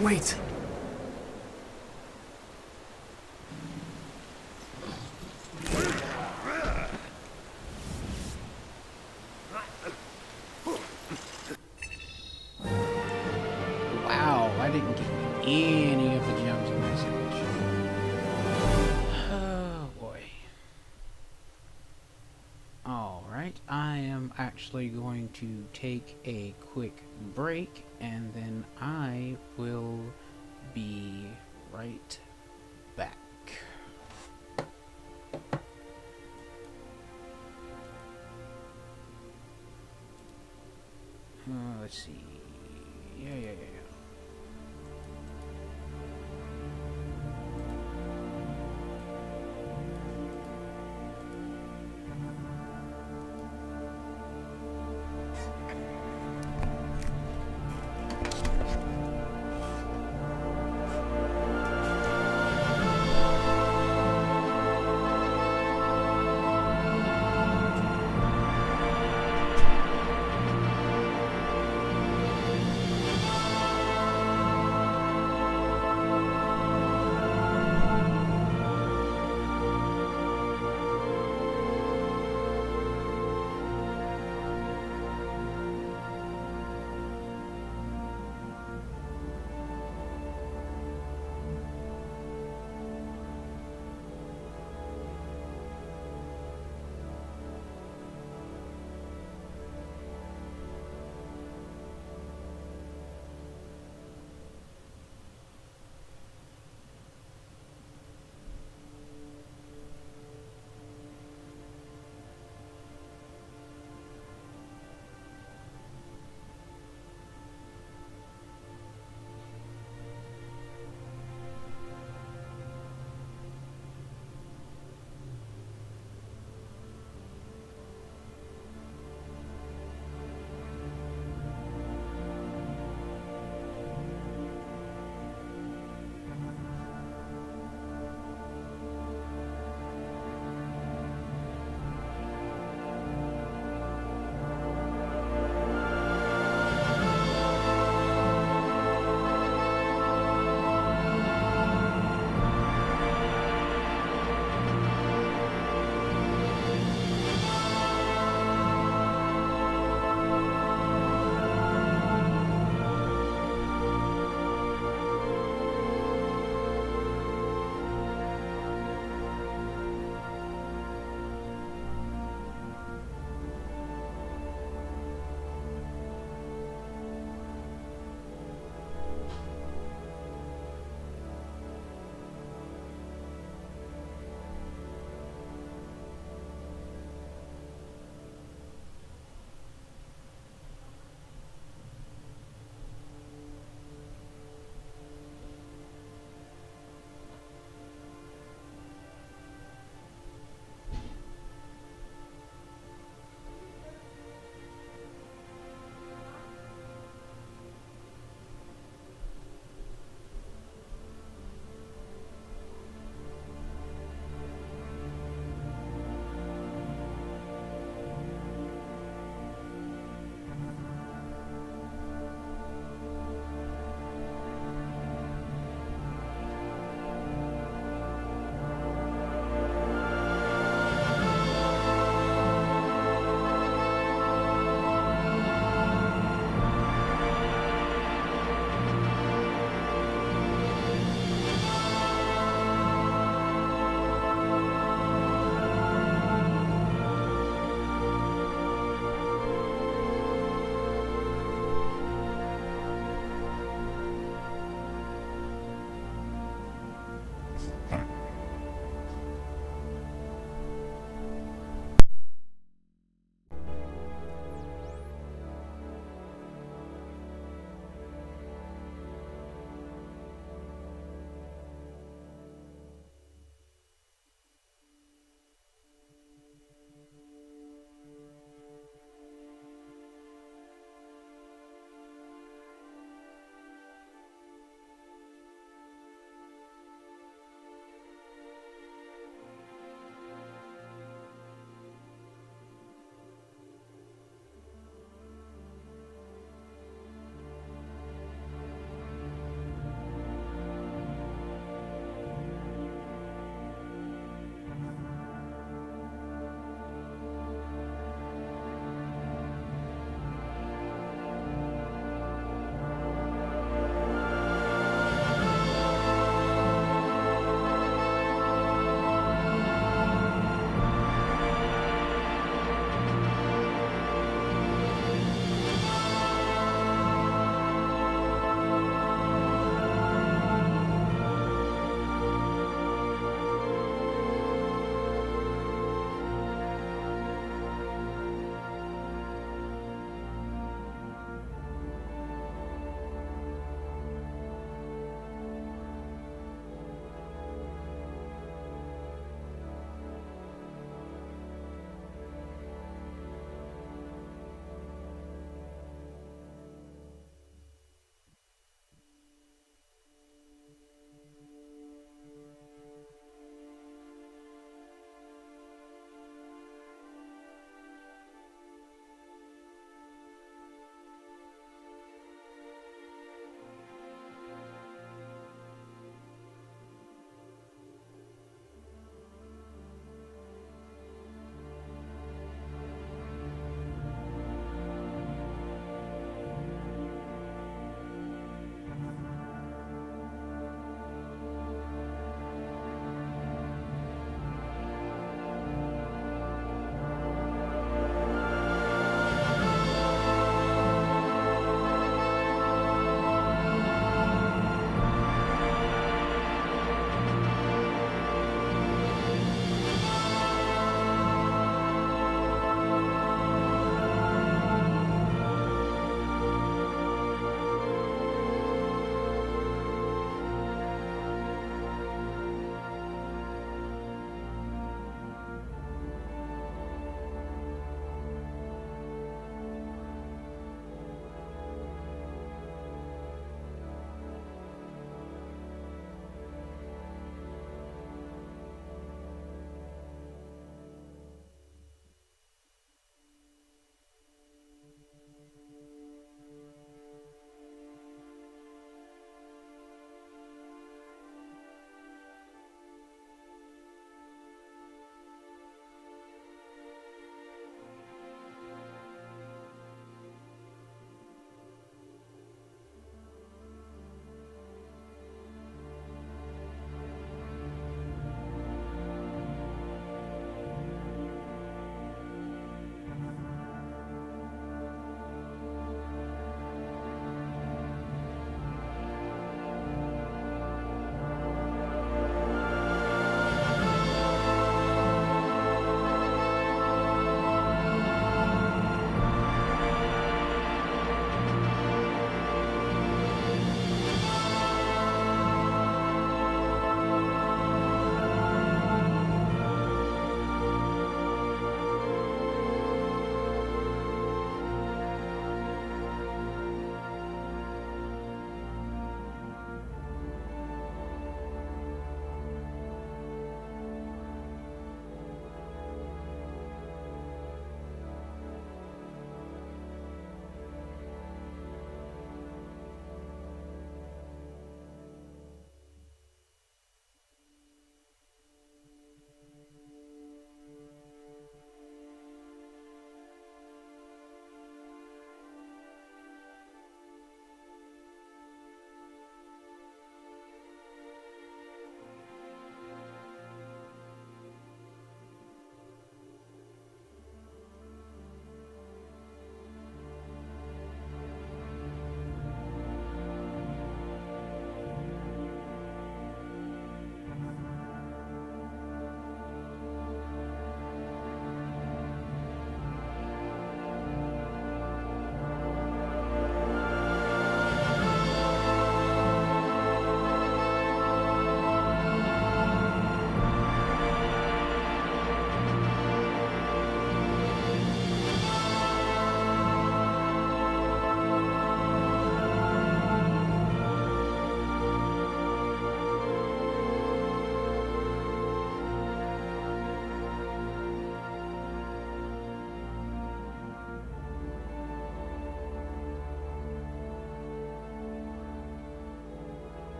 Wait! Wow, I didn't get any of the gems in this image. Oh boy. Alright, I am actually going to take a quick break and then I will be right back. Let's see. Yeah.